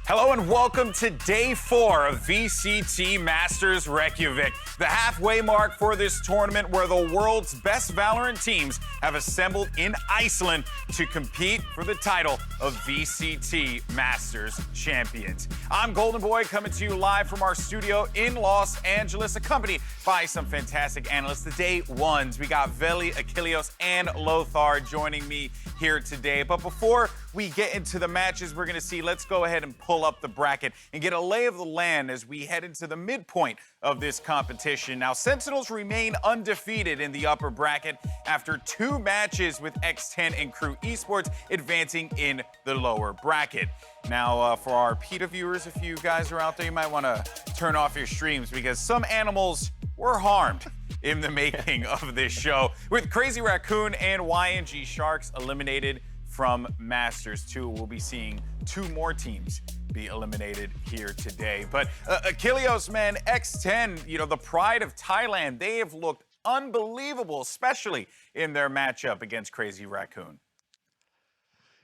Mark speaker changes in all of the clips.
Speaker 1: Hello and welcome to day 4 of VCT Masters Reykjavik, the halfway mark for this tournament where the world's best VALORANT teams have assembled in Iceland to compete for the title of VCT Masters Champions. I'm Golden Boy coming to you live from our studio in Los Angeles, accompanied by some fantastic analysts. The day ones, we got Veli, Achilleos, and Lothar joining me here today. But before we get into the matches we're going to see, let's go ahead and pull up the bracket and get a lay of the land as we head into the midpoint of this competition. Now, Sentinels remain undefeated in the upper bracket after 2 matches with X10 and Crew Esports advancing in the lower bracket. Now, for our PETA viewers, if you guys are out there, you might want to turn off your streams because some animals were harmed in the making of this show. With Crazy Raccoon and YNG Sharks eliminated from Masters 2, we'll be seeing 2 more teams be eliminated here today. But Achilleos, man, X10, you know, the pride of Thailand, they have looked unbelievable, especially in their matchup against Crazy Raccoon.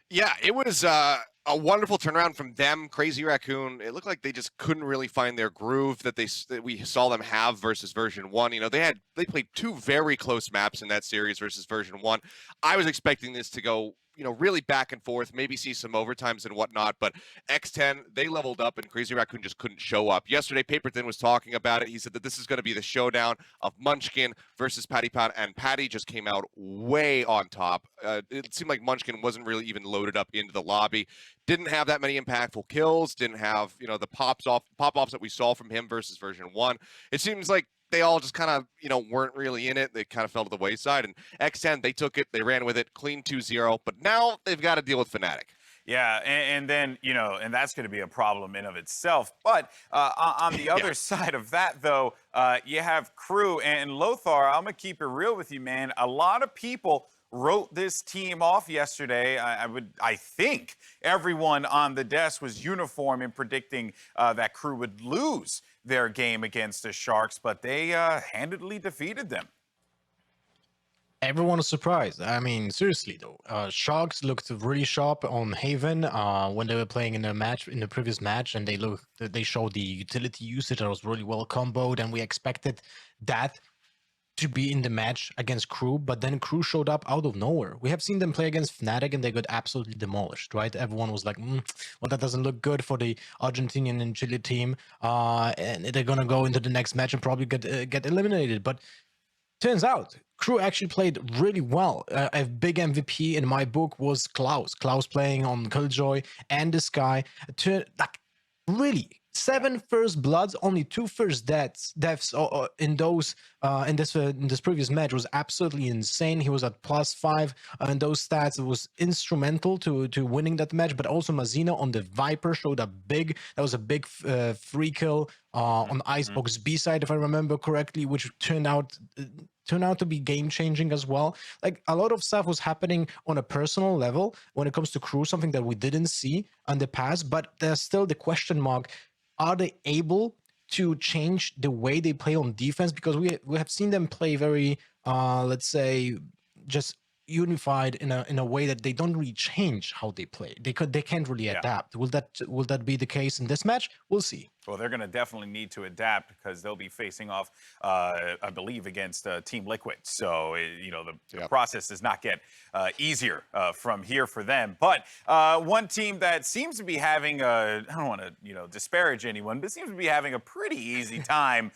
Speaker 2: Yeah, it was a wonderful turnaround from them. Crazy Raccoon, it looked like they just couldn't really find their groove that we saw them have versus Version 1. You know, they played 2 very close maps in that series versus Version 1. I was expecting this to go, you know, really back and forth, maybe see some overtimes and whatnot, but X10, they leveled up and Crazy Raccoon just couldn't show up. Yesterday, Paperthin was talking about it. He said that this is going to be the showdown of Munchkin versus Patty Pound, and Patty just came out way on top. It seemed like Munchkin wasn't really even loaded up into the lobby. Didn't have that many impactful kills, didn't have, you know, the pop-offs that we saw from him versus Version 1. It seems like they all just kind of, you know, weren't really in it. They kind of fell to the wayside. And X10, they took it, they ran with it, clean 2-0. But now they've got to deal with Fnatic.
Speaker 1: Yeah, and then, you know, and that's going to be a problem in of itself. But on the other side of that, though, you have Crew and Lothar. I'm going to keep it real with you, man. A lot of people wrote this team off yesterday. I think everyone on the desk was uniform in predicting that Crew would lose their game against the Sharks, but they handedly defeated them.
Speaker 3: Everyone was surprised. I mean, seriously though, Sharks looked really sharp on Haven when they were playing in the previous match, and they showed the utility usage that was really well comboed, and we expected that to be in the match against Crew, but then Crew showed up out of nowhere. We have seen them play against Fnatic and they got absolutely demolished, right? Everyone was like, well, that doesn't look good for the Argentinian and Chile team, and they're gonna go into the next match and probably get eliminated. But turns out Crew actually played really well. A big MVP in my book was Klaus. Klaus playing on Killjoy and this guy. Like, really, 7 first bloods, only 2 first deaths in this previous match was absolutely insane. He was at +5 in those stats. It was instrumental to winning that match. But also Mazina on the Viper showed that was a big free kill on Icebox B side, if I remember correctly, which turned out to be game-changing as well. Like, a lot of stuff was happening on a personal level when it comes to Crew, something that we didn't see in the past, but there's still the question mark. Are they able to change the way they play on defense? Because we have seen them play very, let's say, just unified in a way that they don't really change how they play. They can't really adapt. Will that be the case in this match? We'll see.
Speaker 1: Well, they're going to definitely need to adapt because they'll be facing off, I believe, against Team Liquid. So, you know, the process does not get easier from here for them. But one team that seems to be having I don't want to, you know, disparage anyone, but seems to be having a pretty easy time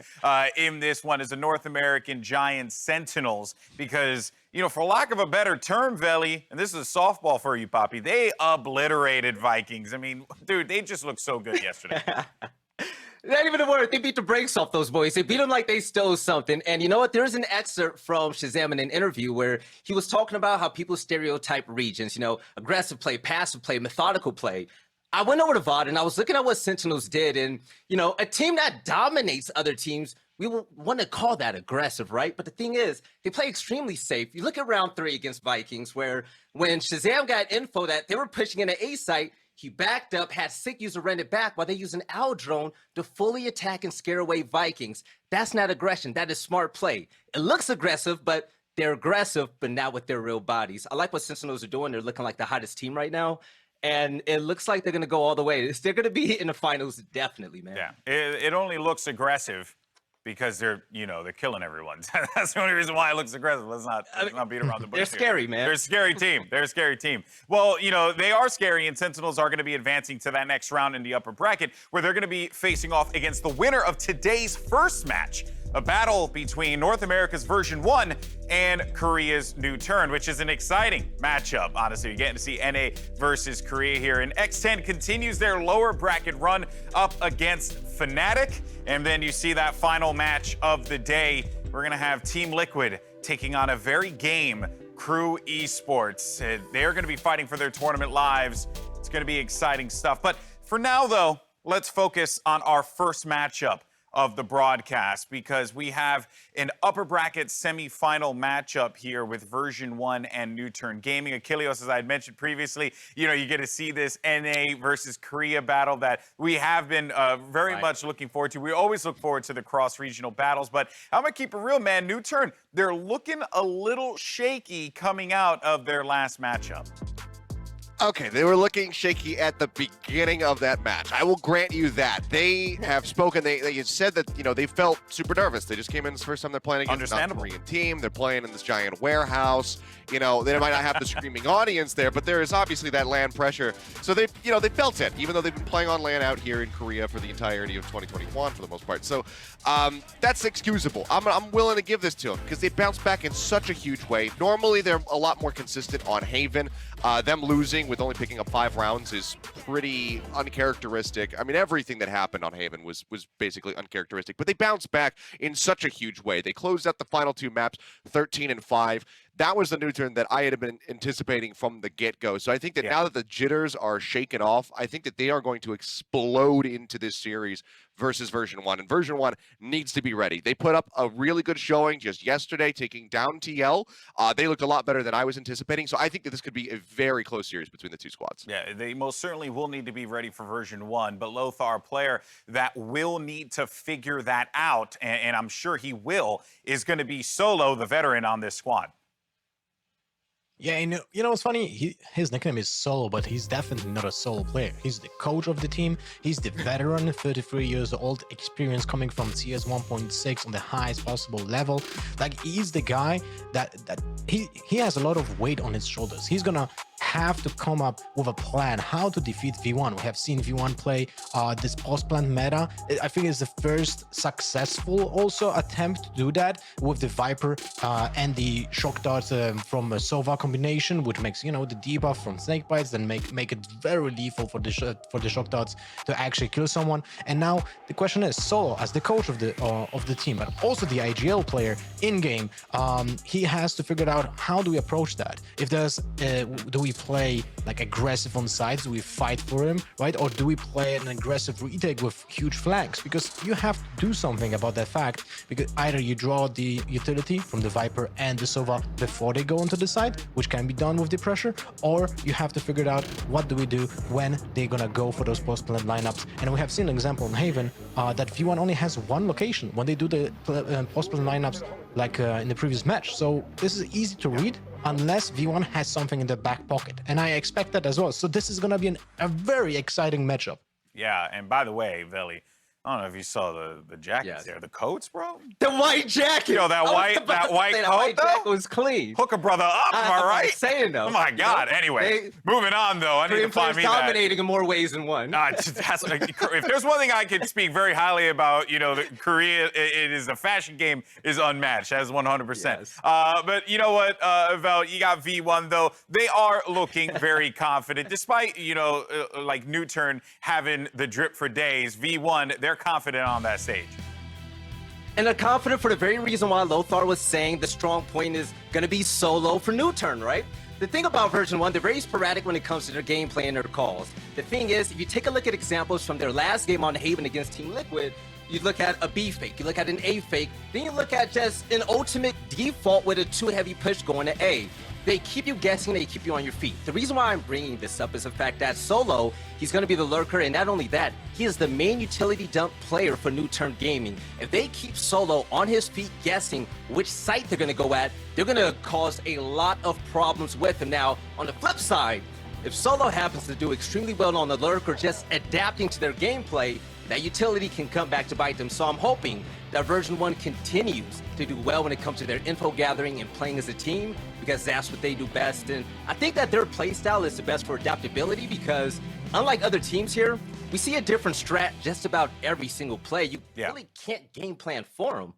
Speaker 1: in this one is the North American giant Sentinels because, you know, for lack of a better term, Veli, and this is a softball for you, Poppy, they obliterated Vikings. I mean, dude, they just looked so good yesterday.
Speaker 4: Not even a word. They beat the brakes off those boys. They beat them like they stole something. And you know what? There's an excerpt from Shazam in an interview where he was talking about how people stereotype regions, you know, aggressive play, passive play, methodical play. I went over to VOD and I was looking at what Sentinels did. And, you know, a team that dominates other teams, we will want to call that aggressive, right? But the thing is, they play extremely safe. You look at round 3 against Vikings, where when Shazam got info that they were pushing in an A site, he backed up, had Sick user run it back while they use an owl drone to fully attack and scare away Vikings. That's not aggression. That is smart play. It looks aggressive, but they're aggressive, but not with their real bodies. I like what Sentinels are doing. They're looking like the hottest team right now. and it looks like they're going to go all the way. They're going to be in the finals, definitely, man.
Speaker 1: Yeah, it only looks aggressive because they're killing everyone. That's the only reason why it looks aggressive. Let's not beat around the bush.
Speaker 4: They're scary, man.
Speaker 1: They're a scary team. They're a scary team. Well, they are scary, and Sentinels are going to be advancing to that next round in the upper bracket, where they're going to be facing off against the winner of today's first match, a battle between North America's Version1 and Korea's NUTURN, which is an exciting matchup. Honestly, you're getting to see NA versus Korea here. And X10 continues their lower bracket run up against Fnatic. And then you see that final match of the day. We're going to have Team Liquid taking on a very game Crew Esports. They're going to be fighting for their tournament lives. It's going to be exciting stuff. But for now, though, let's focus on our first matchup of the broadcast, because we have an upper bracket semifinal matchup here with Version1 and NUTURN Gaming. Achilles, as I had mentioned previously, you get to see this NA versus Korea battle that we have been very much looking forward to. We always look forward to the cross-regional battles, but I'm gonna keep it real, man. NUTURN, they're looking a little shaky coming out of their last matchup.
Speaker 2: Okay, they were looking shaky at the beginning of that match. I will grant you that. They have spoken, they said that, they felt super nervous. They just came in this first time they're playing against a North Korean team. They're playing in this giant warehouse. They might not have the screaming audience there, but there is obviously that LAN pressure. So they felt it, even though they've been playing on LAN out here in Korea for the entirety of 2021 for the most part. So that's excusable. I'm willing to give this to them because they bounced back in such a huge way. Normally, they're a lot more consistent on Haven. Them losing with only picking up 5 rounds is pretty uncharacteristic. I mean, everything that happened on Haven was basically uncharacteristic, but they bounced back in such a huge way. They closed out the final 2 maps 13-5. That was the NUTURN that I had been anticipating from the get-go. So I think that now that the jitters are shaken off, I think that they are going to explode into this series versus Version1. And Version1 needs to be ready. They put up a really good showing just yesterday, taking down TL. They looked a lot better than I was anticipating. So I think that this could be a very close series between the two squads.
Speaker 1: Yeah, they most certainly will need to be ready for Version1. But Lothar, a player that will need to figure that out, and I'm sure he will, is going to be Solo, the veteran on this squad.
Speaker 3: Yeah, and what's funny? His nickname is Solo, but he's definitely not a solo player. He's the coach of the team. He's the veteran, 33 years old, experience coming from CS 1.6 on the highest possible level. Like, he's the guy that he has a lot of weight on his shoulders. He's gonna have to come up with a plan how to defeat V1. We have seen V1 play this post-plant meta. I think it's the first successful also attempt to do that with the Viper and the shock darts from a Sova combination, which makes the debuff from snake bites, then make it very lethal for the shock darts to actually kill someone. And now the question is, Solo as the coach of the team, but also the IGL player in game, he has to figure out how do we approach that. If there's do we play like aggressive on sides? Do we fight for him, right? Or do we play an aggressive retake with huge flanks? Because you have to do something about that fact, because either you draw the utility from the Viper and the Sova before they go onto the side, which can be done with the pressure, or you have to figure out what do we do when they're gonna go for those post-plant lineups. And we have seen an example in Haven that V1 only has one location when they do the post-plant lineups, like in the previous match. So this is easy to read unless V1 has something in the back pocket, and I expect that as well. So this is gonna be a very exciting matchup.
Speaker 1: Yeah, and by the way, Veli, I don't know if you saw the jackets there, the coats, bro.
Speaker 4: The white jacket.
Speaker 1: That white coat,
Speaker 4: white jacket was clean.
Speaker 1: Hook a brother up, am I right?
Speaker 4: I'm saying though.
Speaker 1: Oh my God. Anyway, moving on though. I need to find me
Speaker 4: dominating in more ways than one.
Speaker 1: If there's one thing I can speak very highly about, Korea, it is the fashion game is unmatched. That's 100%.
Speaker 4: Yes.
Speaker 1: But you know what, Vel, you got V1 though. They are looking very confident, despite like NUTURN having the drip for days. V1, they're confident on that stage.
Speaker 4: And they're confident for the very reason why Lothar was saying the strong point is going to be Solo for NUTURN, right? The thing about Version1, they're very sporadic when it comes to their gameplay and their calls. The thing is, if you take a look at examples from their last game on Haven against Team Liquid, you look at a B fake, you look at an A fake, then you look at just an ultimate default with a 2-heavy push going to A. They keep you guessing, they keep you on your feet. The reason why I'm bringing this up is the fact that Solo, he's going to be the lurker, and not only that, he is the main utility dump player for NUTURN Gaming. If they keep Solo on his feet guessing which site they're going to go at, they're going to cause a lot of problems with him. Now, on the flip side, if Solo happens to do extremely well on the lurk or just adapting to their gameplay, that utility can come back to bite them. So I'm hoping that Version 1 continues to do well when it comes to their info gathering and playing as a team, because that's what they do best. And I think that their playstyle is the best for adaptability, because unlike other teams here, we see a different strat just about every single play. You really can't game plan for them.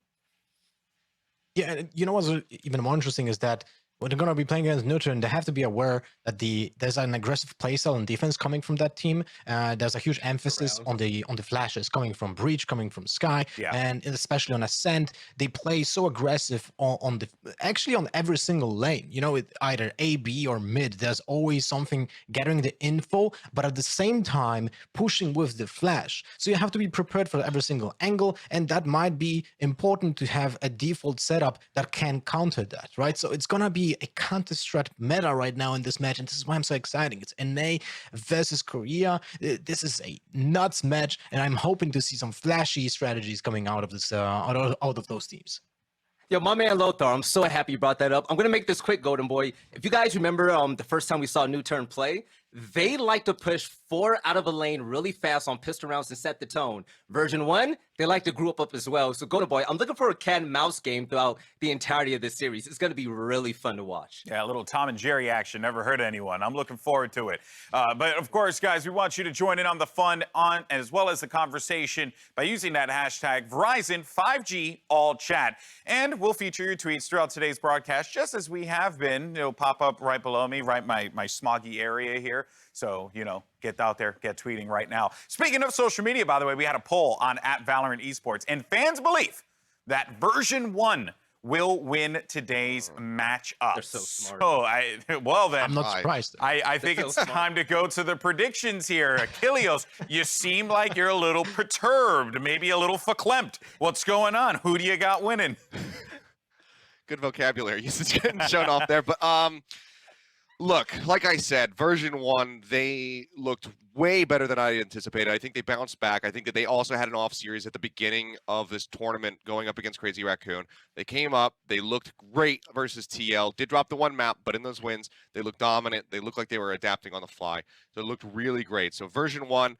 Speaker 3: Yeah, and you know what's even more interesting is that when they're going to be playing against NUTURN, they have to be aware that there's an aggressive playstyle and defense coming from that team. There's a huge emphasis on the flashes coming from Breach, coming from Sky, and especially on Ascent. They play so aggressive on every single lane. You know, with either A, B, or mid. There's always something gathering the info, but at the same time pushing with the flash. So you have to be prepared for every single angle, and that might be important to have a default setup that can counter that, right? So it's gonna be a counter-strat meta right now in this match, and this is why I'm so excited. It's NA versus Korea. This is a nuts match, and I'm hoping to see some flashy strategies coming out of this out of those teams.
Speaker 4: Yo, my man Lothar, I'm so happy you brought that up. I'm going to make this quick, Golden Boy. If you guys remember the first time we saw NUTURN play, they like to push 4 out of a lane really fast on pistol rounds and set the tone. Version 1, they like to group up as well. So, Golden Boy, I'm looking for a cat and mouse game throughout the entirety of this series. It's going to be really fun to watch.
Speaker 1: Yeah, a little Tom and Jerry action. Never hurt anyone. I'm looking forward to it. But, of course, guys, we want you to join in on the fun as well as the conversation by using that hashtag Verizon 5G All Chat. And we'll feature your tweets throughout today's broadcast, just as we have been. It'll pop up right below me, right my smoggy area here. So, you know, get out there, get tweeting right now. Speaking of social media, by the way, we had a poll on @VALORANT Esports, and fans believe that Version 1 will win today's matchup.
Speaker 4: They're so smart.
Speaker 1: Well then,
Speaker 3: I'm not surprised.
Speaker 1: I think it's time to go to the predictions here. Achilleos, you seem like you're a little perturbed, maybe a little verklempt. What's going on? Who do you got winning?
Speaker 2: Good vocabulary usage getting shown off there, but look, like I said, Version 1, they looked way better than I anticipated. I think they bounced back. I think that they also had an off series at the beginning of this tournament going up against Crazy Raccoon. They came up, they looked great versus TL, did drop the one map, but in those wins, they looked dominant. They looked like they were adapting on the fly. So it looked really great. So Version 1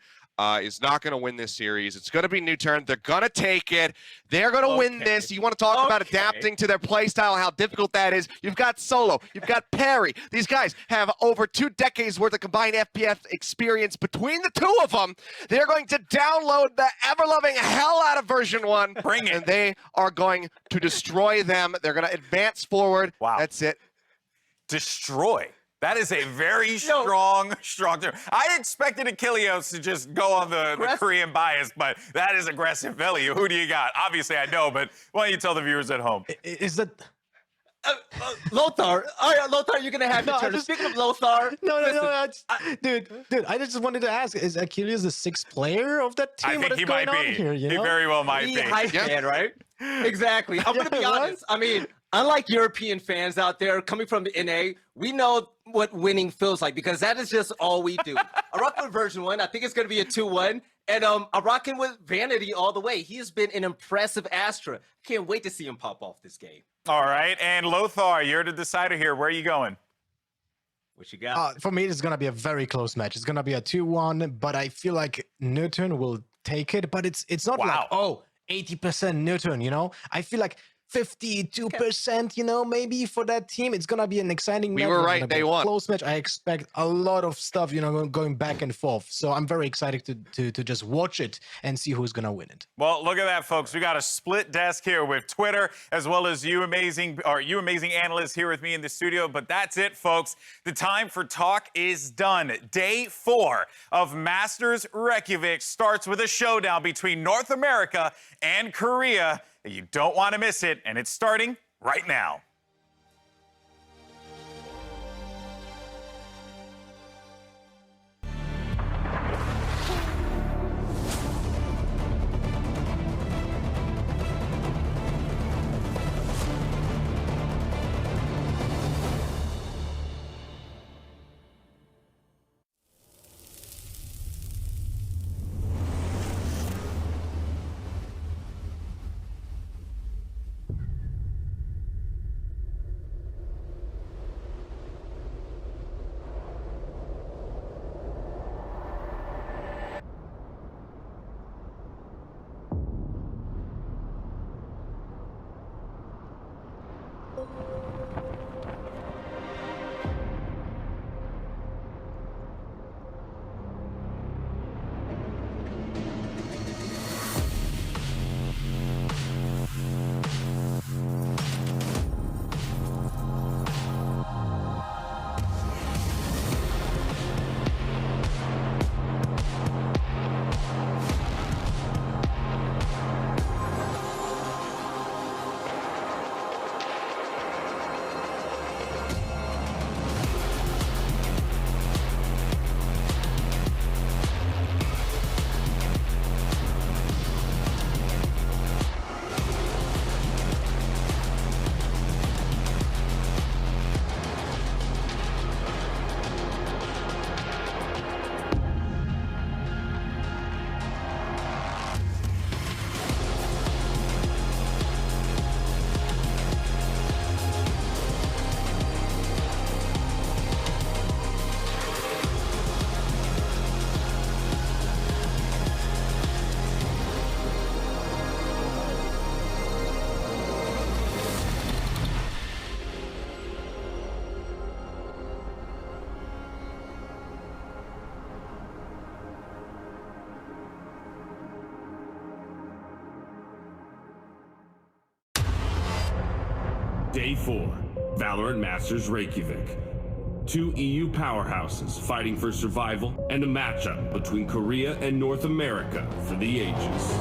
Speaker 2: is not going to win this series. It's going to be NUTURN. They're going to take it. They're going to win this. You want to talk about adapting to their playstyle, how difficult that is. You've got Solo. You've got Perry. These guys have over 2 decades worth of combined FPS experience between the two of them. They're going to download the ever-loving hell out of Version 1.
Speaker 1: Bring it.
Speaker 2: And they are going to destroy them. They're going to advance forward.
Speaker 1: Wow.
Speaker 2: That's it.
Speaker 1: Destroy. That is a very strong term. I expected Achilleos to just go on the Korean bias, but that is aggressive value. Who do you got? Obviously, I know, but why don't you tell the viewers at home?
Speaker 3: Is that...
Speaker 4: Lothar, all right, Lothar, you're gonna have your turn. Speaking of Lothar,
Speaker 3: dude, I just wanted to ask: is Achilles the 6th player of that team?
Speaker 1: I think he might be.
Speaker 3: Here, you know?
Speaker 1: He very well might be.
Speaker 4: Hype fan, right? Exactly. I'm gonna be honest. I mean, unlike European fans out there coming from the NA, we know what winning feels like because that is just all we do. I'm rocking with Version 1. I think it's gonna be a 2-1. And I'm rocking with Vanity all the way. He has been an impressive Astra. Can't wait to see him pop off this game.
Speaker 1: All right, and Lothar, you're the decider here. Where are you going?
Speaker 4: What you got?
Speaker 3: For me, it's going to be a very close match. It's going to be a 2-1, but I feel like NUTURN will take it. But it's not like, 80% NUTURN, you know? I feel like 52%, you know, maybe for that team. It's going to be an exciting match.
Speaker 2: We were right, day one.
Speaker 3: Close match. I expect a lot of stuff, you know, going back and forth. So I'm very excited to just watch it and see who's going to win it.
Speaker 1: Well, look at that, folks. We got a split desk here with Twitter, as well as you amazing analysts here with me in the studio. But that's it, folks. The time for talk is done. Day 4 of Masters Reykjavik starts with a showdown between North America and Korea. You don't want to miss it, and it's starting right now.
Speaker 5: Day 4, Valorant Masters Reykjavik. Two EU powerhouses fighting for survival and a matchup between Korea and North America for the ages.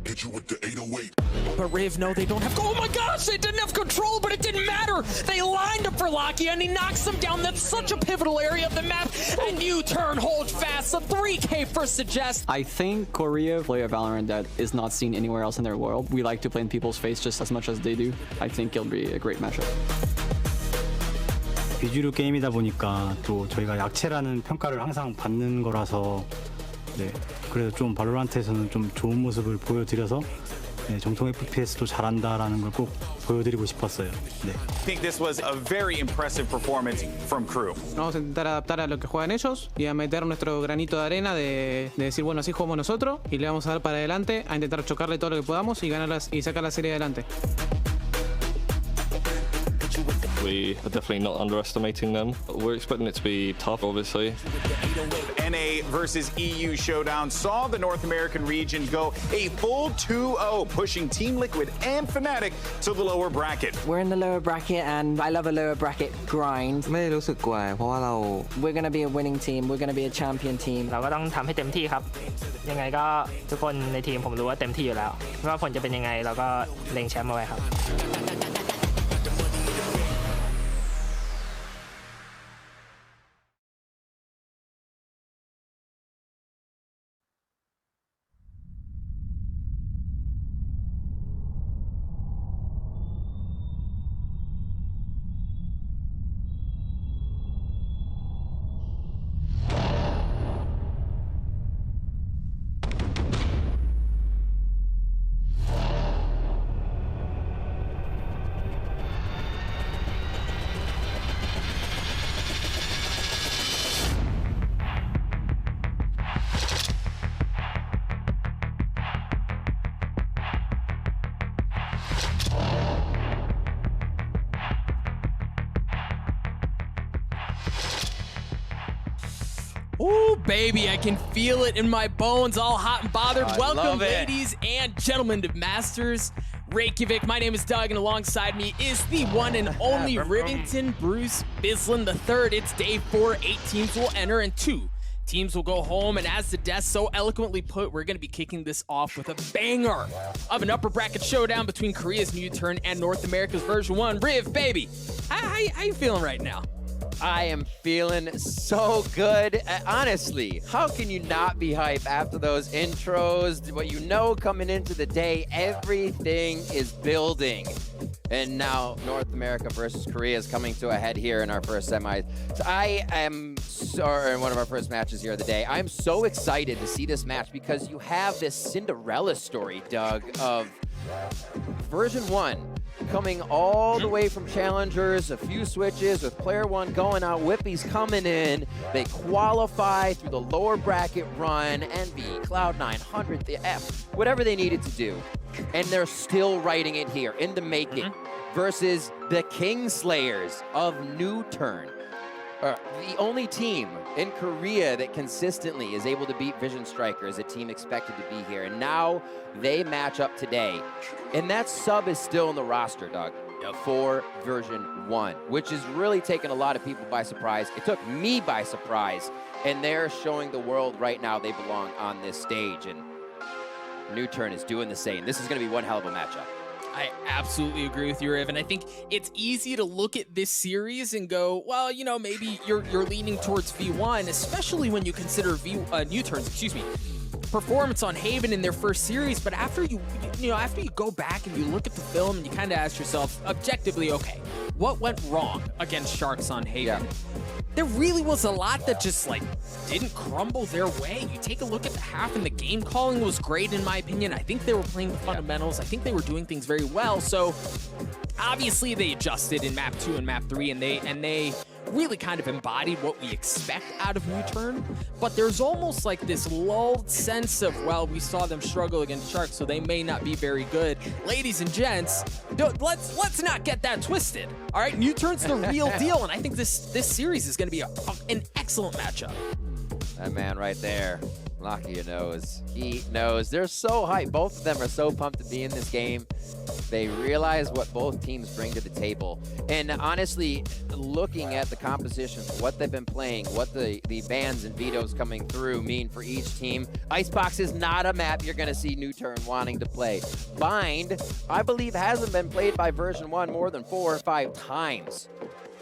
Speaker 6: Hit you with the 808.
Speaker 7: But Riv, no, they don't have. Oh my gosh, they didn't have control, but it didn't matter. They lined up for Lakia, and he knocks them down. That's such a pivotal area of the map. And NUTURN hold fast. A 3K for CEST.
Speaker 8: I think Korea play a Valorant that is not seen anywhere else in their world. We like to play in people's face just as much as they do. I think it'll be a great matchup.
Speaker 9: 비주류 게임이다 보니까 또 저희가 약체라는 평가를 항상 받는 거라서 네, 그래서 좀 발로란트에서는 좀 좋은 모습을 보여드려서 네, 정통 FPS도 잘한다라는 걸 꼭 보여드리고 싶었어요. 네.
Speaker 1: I think this was a very impressive performance from Crew.
Speaker 10: Vamos a intentar adaptar a lo que juegan ellos y a meter nuestro granito de arena de decir, bueno, así jugamos nosotros y le vamos a dar para adelante, a intentar chocarle todo lo que podamos y ganarlas y sacar la serie adelante.
Speaker 11: We are definitely not underestimating them. We're expecting it to be tough, obviously.
Speaker 1: NA versus EU showdown saw the North American region go a full 2-0, pushing Team Liquid and Fnatic to the lower bracket.
Speaker 12: We're in the lower bracket, and I love a lower bracket grind.
Speaker 13: ไม่รู้สึกกลัวเพราะว่าเรา
Speaker 12: We're going to be a winning team. We're going to be a champion team.
Speaker 14: เราก็ต้องทำให้เต็มที่ครับยังไงก็ทุกคนในทีมผมรู้ว่าเต็มที่อยู่แล้วไม่ว่าผลจะเป็นยังไงเราก็เล็งแชมป์เอาไว้ครับ
Speaker 7: Ooh, baby, I can feel it in my bones, all hot and bothered. Welcome, ladies and gentlemen, to Masters Reykjavik. My name is Doug, and alongside me is the one and only Rivington Bruce Bislin III. It's day 4. 8 teams will enter, and 2 teams will go home. And as the desk so eloquently put, we're going to be kicking this off with a banger of an upper bracket showdown between Korea's NUTURN and North America's Version1. Riv, baby, how you feeling right now?
Speaker 15: I am feeling so good. Honestly, how can you not be hype after those intros? What you know coming into the day, everything is building. And now North America versus Korea is coming to a head here in our first semis. So I am, or in one of our first matches here of the day, I'm so excited to see this match because you have this Cinderella story, Doug, of Version1 coming all the way from challengers, a few switches with player 1 going out, Whippy's coming in, they qualify through the lower bracket run, Envy, Cloud9, 100, the F, whatever they needed to do, and they're still writing it here in the making. versus the Kingslayers of NUTURN. The only team in Korea that consistently is able to beat Vision Striker is a team expected to be here. And now they match up today. And that sub is still in the roster, Doug, for Version 1, which is really taking a lot of people by surprise. It took me by surprise. And they're showing the world right now they belong on this stage. And NUTURN is doing the same. This is going to be one hell of a matchup.
Speaker 7: I absolutely agree with you, Riv, and I think it's easy to look at this series and go, well, you know, maybe you're leaning towards V1, especially when you consider NUTURN's, performance on Haven in their first series. But after you go back and you look at the film and you kind of ask yourself objectively, okay, what went wrong against Sharks on Haven? Yeah. There really was a lot that just like didn't crumble their way. You take a look at the half and the game calling was great in my opinion. I think they were playing the fundamentals. I think they were doing things very well. So obviously they adjusted in map 2 and map 3 and they really kind of embodied what we expect out of NUTURN. But there's almost like this lulled sense of, well, we saw them struggle against Sharks, so they may not be very good. Ladies and gents, let's not get that twisted. All right, NUTURN's the real deal, and I think this series is going to be an excellent matchup.
Speaker 15: That man right there, Lakia knows. He knows. They're so hyped. Both of them are so pumped to be in this game. They realize what both teams bring to the table. And honestly, looking at the compositions, what they've been playing, what the bans and vetoes coming through mean for each team, Icebox is not a map you're going to see NUTURN wanting to play. Bind, I believe, hasn't been played by Version 1 more than 4 or 5 times.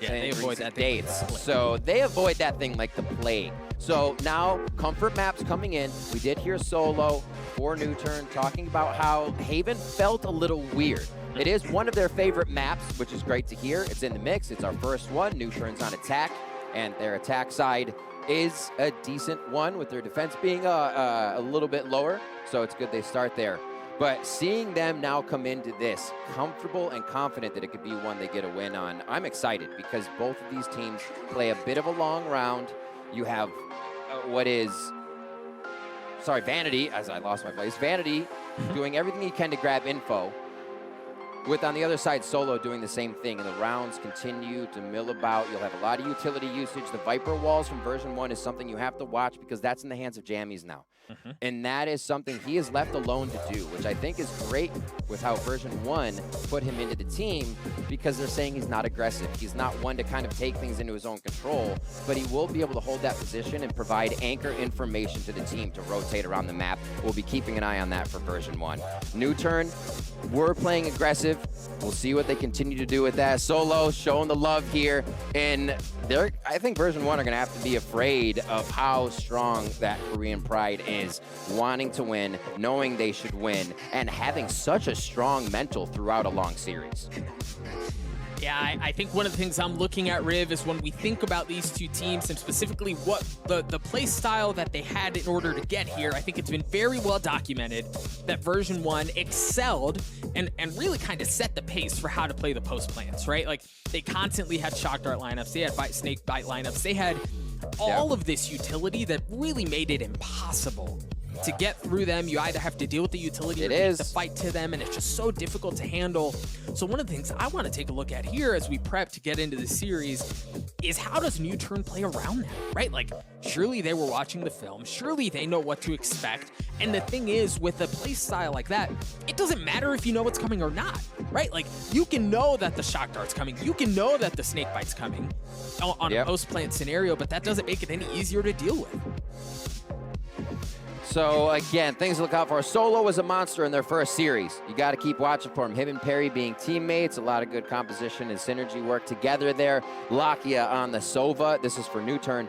Speaker 7: Yeah, they avoid that
Speaker 15: dates. So they avoid that thing like the plague. So now comfort maps coming in. We did hear Solo for NUTURN talking about how Haven felt a little weird. It is one of their favorite maps, which is great to hear. It's in the mix. It's our first one. NUTURN's on attack, and their attack side is a decent one with their defense being a little bit lower. So it's good they start there. But seeing them now come into this comfortable and confident that it could be one they get a win on, I'm excited because both of these teams play a bit of a long round. You have Vanity, as I lost my place, Vanity doing everything he can to grab info, with on the other side Solo doing the same thing, and the rounds continue to mill about. You'll have a lot of utility usage. The Viper walls from Version 1 is something you have to watch because that's in the hands of Jammies now. And that is something he is left alone to do, which I think is great with how Version 1 put him into the team, because they're saying he's not aggressive. He's not one to kind of take things into his own control, but he will be able to hold that position and provide anchor information to the team to rotate around the map. We'll be keeping an eye on that for Version 1. NUTURN, we're playing aggressive. We'll see what they continue to do with that. Solo showing the love here, and I think Version 1 are going to have to be afraid of how strong that Korean pride is, wanting to win, knowing they should win, and having such a strong mental throughout a long series.
Speaker 7: Yeah, I think one of the things I'm looking at, Riv, is when we think about these two teams and specifically what the play style that they had in order to get here, I think it's been very well documented that Version 1 excelled and really kind of set the pace for how to play the post plants, right? Like, they constantly had shock dart lineups, they had snake bite lineups, they had all of this utility that really made it impossible to get through them. You either have to deal with the utility or take the fight to them, and it's just so difficult to handle. So one of the things I want to take a look at here as we prep to get into the series is, how does NUTURN play around that, right? Like, surely they were watching the film, surely they know what to expect. And the thing is, with a play style like that, it doesn't matter if you know what's coming or not, right? Like, you can know that the shock dart's coming, you can know that the snake bite's coming on a post plant scenario, but that doesn't make it any easier to deal with.
Speaker 15: So again, things to look out for. Solo was a monster in their first series. You got to keep watching for him. Him and Perry being teammates, a lot of good composition and synergy work together there. Lakia on the Sova. This is for NUTURN.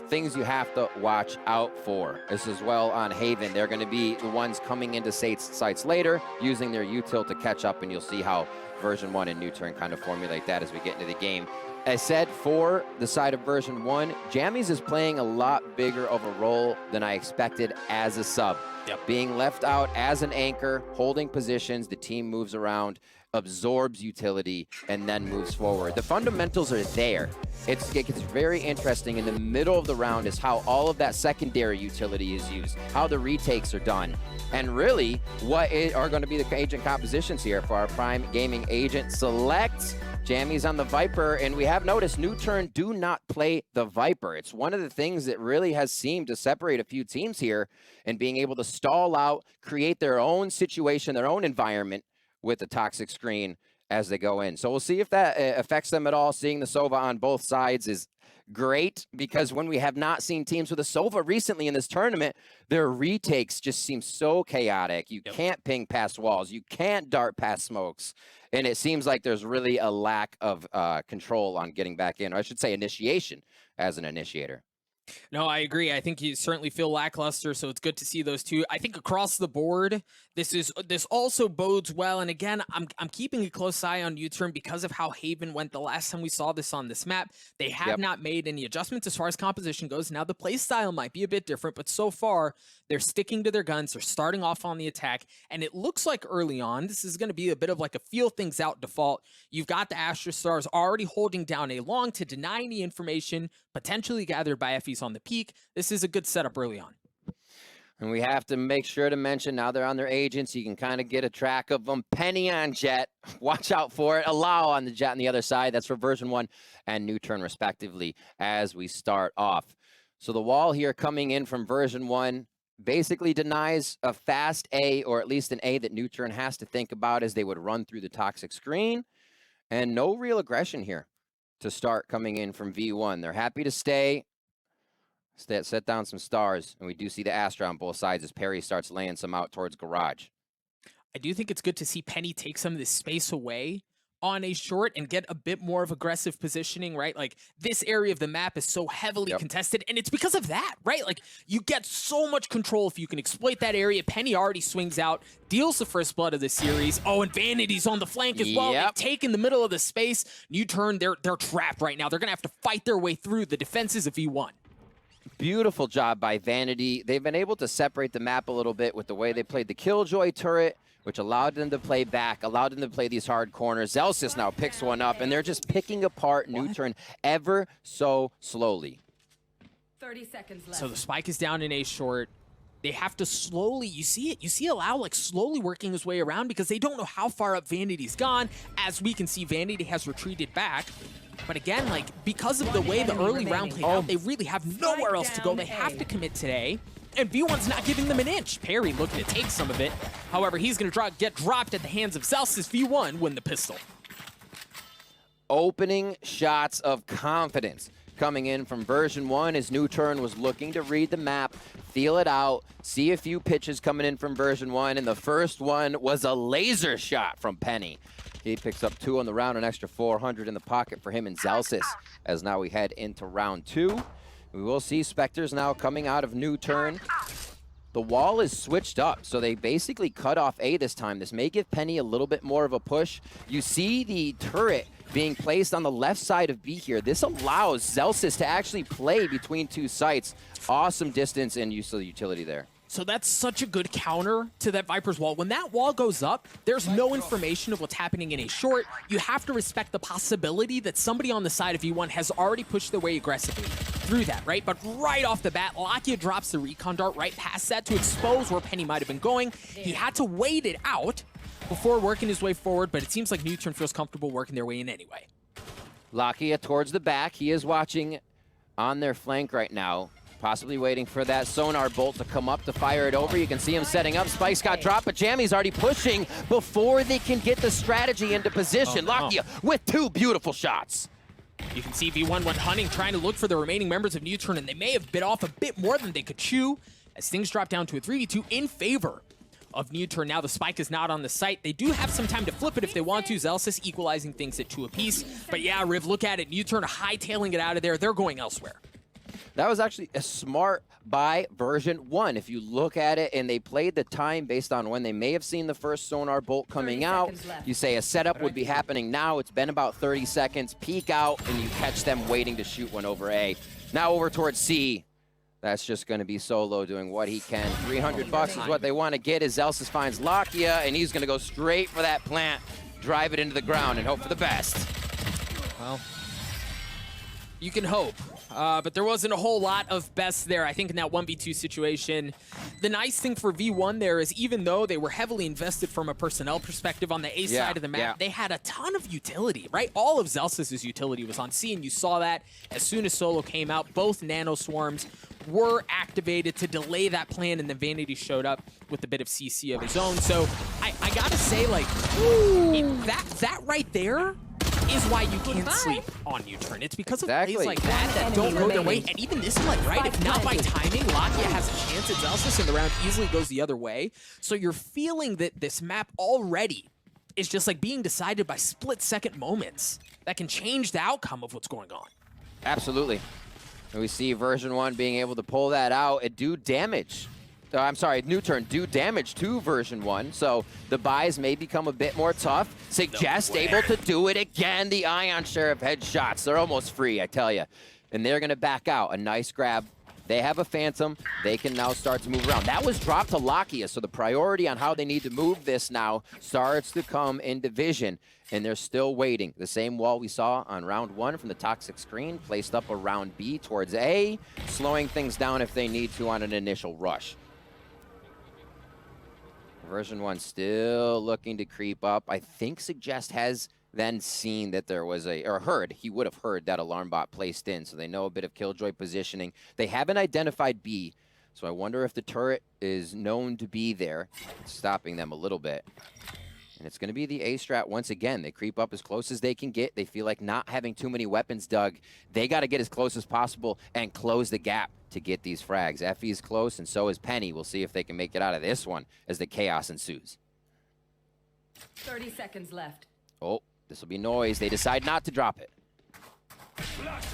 Speaker 15: Things you have to watch out for. This as well on Haven. They're going to be the ones coming into sites later, using their util to catch up, and you'll see how Version 1 and NUTURN kind of formulate that as we get into the game. I said for the side of Version 1, Jammies is playing a lot bigger of a role than I expected as a sub. Being left out as an anchor, holding positions, the team moves around. absorbs utility, and then moves forward. The fundamentals are there. It gets very interesting in the middle of the round is how all of that secondary utility is used, how the retakes are done, and really what are going to be the agent compositions here for our Prime Gaming agent select. Jammy's on the Viper, and we have noticed NUTURN do not play the Viper. It's one of the things that really has seemed to separate a few teams here and being able to stall out, create their own situation, their own environment with the toxic screen as they go in. So we'll see if that affects them at all. Seeing the Sova on both sides is great because when we have not seen teams with a Sova recently in this tournament, their retakes just seem so chaotic. You can't ping past walls. You can't dart past smokes. And it seems like there's really a lack of control on getting back in, or I should say initiation as an initiator.
Speaker 7: No, I agree. I think you certainly feel lackluster, so it's good to see those two. I think across the board, this also bodes well. And again, I'm keeping a close eye on NUTURN because of how Haven went the last time we saw this on this map. They have not made any adjustments as far as composition goes. Now the play style might be a bit different, but so far they're sticking to their guns. They're starting off on the attack, and it looks like early on this is going to be a bit of like a feel things out default. You've got the Astra Stars already holding down a long to deny any information potentially gathered by FEs on the peak. This is a good setup early on.
Speaker 15: And we have to make sure to mention, now they're on their agents, you can kind of get a track of them. Penny on Jet, watch out for it. Allow on the Jet on the other side. That's for Version1 and NUTURN respectively as we start off. So the wall here coming in from Version1 basically denies a fast A, or at least an A that NUTURN has to think about as they would run through the toxic screen. And no real aggression here to start coming in from V1. They're happy to stay, set down some stars, and we do see the Astra on both sides as Perry starts laying some out towards Garage.
Speaker 7: I do think it's good to see Penny take some of this space away on a short and get a bit more of aggressive positioning, right? Like, this area of the map is so heavily contested, and it's because of that, right? Like, you get so much control if you can exploit that area. Penny already swings out, deals the first blood of the series. Oh, and Vanity's on the flank as well. They've taken the middle of the space. NUTURN, they're trapped right now. They're gonna have to fight their way through the defenses of E1.
Speaker 15: Beautiful job by Vanity. They've been able to separate the map a little bit with the way they played the Killjoy turret, which allowed them to play back, allowed them to play these hard corners. Zelsis now picks one up, and they're just picking apart NUTURN ever so slowly.
Speaker 13: 30 seconds left.
Speaker 7: So the spike is down in A short. They have to slowly, you see it, you see Allow like slowly working his way around because they don't know how far up Vanity's gone. As we can see, Vanity has retreated back. But again, like, because of the way the early round played out, they really have nowhere else to go. They have to commit today. And V1's not giving them an inch. Perry looking to take some of it. However, he's going to get dropped at the hands of Zelsis. V1 win the pistol.
Speaker 15: Opening shots of confidence coming in from Version1 as NUTURN was looking to read the map, feel it out, see a few pitches coming in from Version1, and the first one was a laser shot from Penny. He picks up 2 on the round, an extra 400 in the pocket for him and Zelsis as now we head into round 2. We will see Spectres now coming out of NUTURN. The wall is switched up, so they basically cut off A this time. This may give Penny a little bit more of a push. You see the turret being placed on the left side of B here. This allows Zelsis to actually play between 2 sites. Awesome distance and use of the utility there.
Speaker 7: So that's such a good counter to that Viper's wall. When that wall goes up, there's no information of what's happening in a short. You have to respect the possibility that somebody on the side of V1 has already pushed their way aggressively through that, right? But right off the bat, Lakia drops the recon dart right past that to expose where Penny might have been going. He had to wait it out before working his way forward, but it seems like NUTURN feels comfortable working their way in anyway.
Speaker 15: Lakia towards the back. He is watching on their flank right now, possibly waiting for that sonar bolt to come up to fire it over. You can see him setting up. Spikes got dropped, but Jammy's already pushing before they can get the strategy into position. Lakia with 2 beautiful shots.
Speaker 7: You can see V1 went hunting, trying to look for the remaining members of NUTURN, and they may have bit off a bit more than they could chew as things drop down to a 3v2 in favor of NUTURN. Now the spike is not on the site. They do have some time to flip it if they want to. Zelsis equalizing things at 2 apiece. But yeah, Riv, look at it. NUTURN hightailing it out of there. They're going elsewhere.
Speaker 15: That was actually a smart by Version1. If you look at it, and they played the time based on when they may have seen the first sonar bolt coming out. You say a setup would be happening now. It's been about 30 seconds. Peek out, and you catch them waiting to shoot one over A. Now over towards C. That's just going to be Solo doing what he can. 300 bucks is what they want to get as Zelsis finds Lakia, and he's going to go straight for that plant. drive it into the ground and hope for the best.
Speaker 7: Well, you can hope. But there wasn't a whole lot of best there. I think in that 1v2 situation, the nice thing for V1 there is even though they were heavily invested from a personnel perspective on the A side of the map, they had a ton of utility, right? All of Zels's utility was on C, and you saw that as soon as Solo came out. Both Nano Swarms were activated to delay that plan, and then Vanity showed up with a bit of CC of his own. So I gotta say, like, that right there is why you can't sleep on NUTURN. It's because of plays like that don't go their way. And even this play, right? If not by timing, Lakia has a chance at Zelsis, and the round easily goes the other way. So you're feeling that this map already is just like being decided by split-second moments that can change the outcome of what's going on.
Speaker 15: Absolutely. And we see Version1 being able to pull that out and do damage. I'm sorry, NUTURN do damage to Version1, so the buys may become a bit more tough. CEST able to do it again. The Ion Sheriff headshots, they're almost free, I tell you. And they're going to back out. A nice grab. They have a Phantom. They can now start to move around. That was dropped to Lakia, so the priority on how they need to move this now starts to come in division. And they're still waiting. The same wall we saw on round 1 from the toxic screen, placed up around B towards A, slowing things down if they need to on an initial rush. Version1 still looking to creep up. I think CEST has then seen that there was he would have heard that alarm bot placed in, so they know a bit of Killjoy positioning. They haven't identified B, so I wonder if the turret is known to be there, stopping them a little bit. And it's going to be the A strat once again. They creep up as close as they can get. They feel like not having too many weapons dug. They got to get as close as possible and close the gap to get these frags. Effie's close, and so is Penny. We'll see if they can make it out of this one as the chaos ensues.
Speaker 13: 30 seconds left.
Speaker 15: Oh, this will be noise. They decide not to drop it.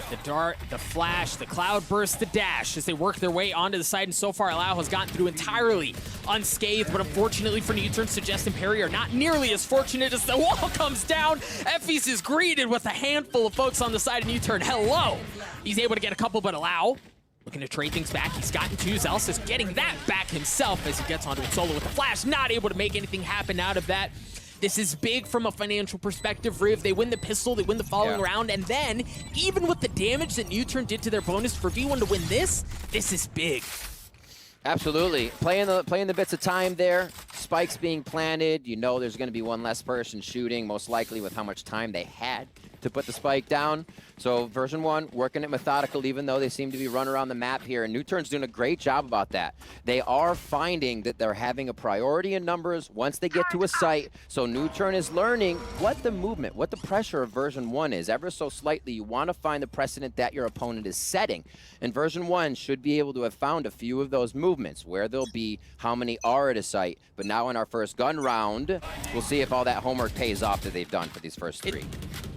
Speaker 7: The dart, the flash, the cloud burst, the dash as they work their way onto the side, and so far Lau has gotten through entirely unscathed, but unfortunately for NUTURN, CEST and Perry are not nearly as fortunate as the wall comes down. Effie's is greeted with a handful of folks on the side of NUTURN. Hello! He's able to get a couple, but Lau looking to trade things back. He's gotten two. Zelsis getting that back himself as he gets onto it solo with the flash, not able to make anything happen out of that. This is big from a financial perspective. Riv, they win the pistol, they win the following round, and then, even with the damage that NUTURN did to their bonus for V1 to win this is big.
Speaker 15: Absolutely. Playing the bits of time there. Spikes being planted. You know there's going to be one less person shooting, most likely with how much time they had to put the spike down. So Version1 working it methodical, even though they seem to be running around the map here. And NUTURN's doing a great job about that. They are finding that they're having a priority in numbers once they get to a site. So NUTURN is learning what the movement, what the pressure of Version1 is. Ever so slightly, you want to find the precedent that your opponent is setting. And Version1 should be able to have found a few of those movements, where they'll be, how many are at a site. But now in our first gun round, we'll see if all that homework pays off that they've done for these first three.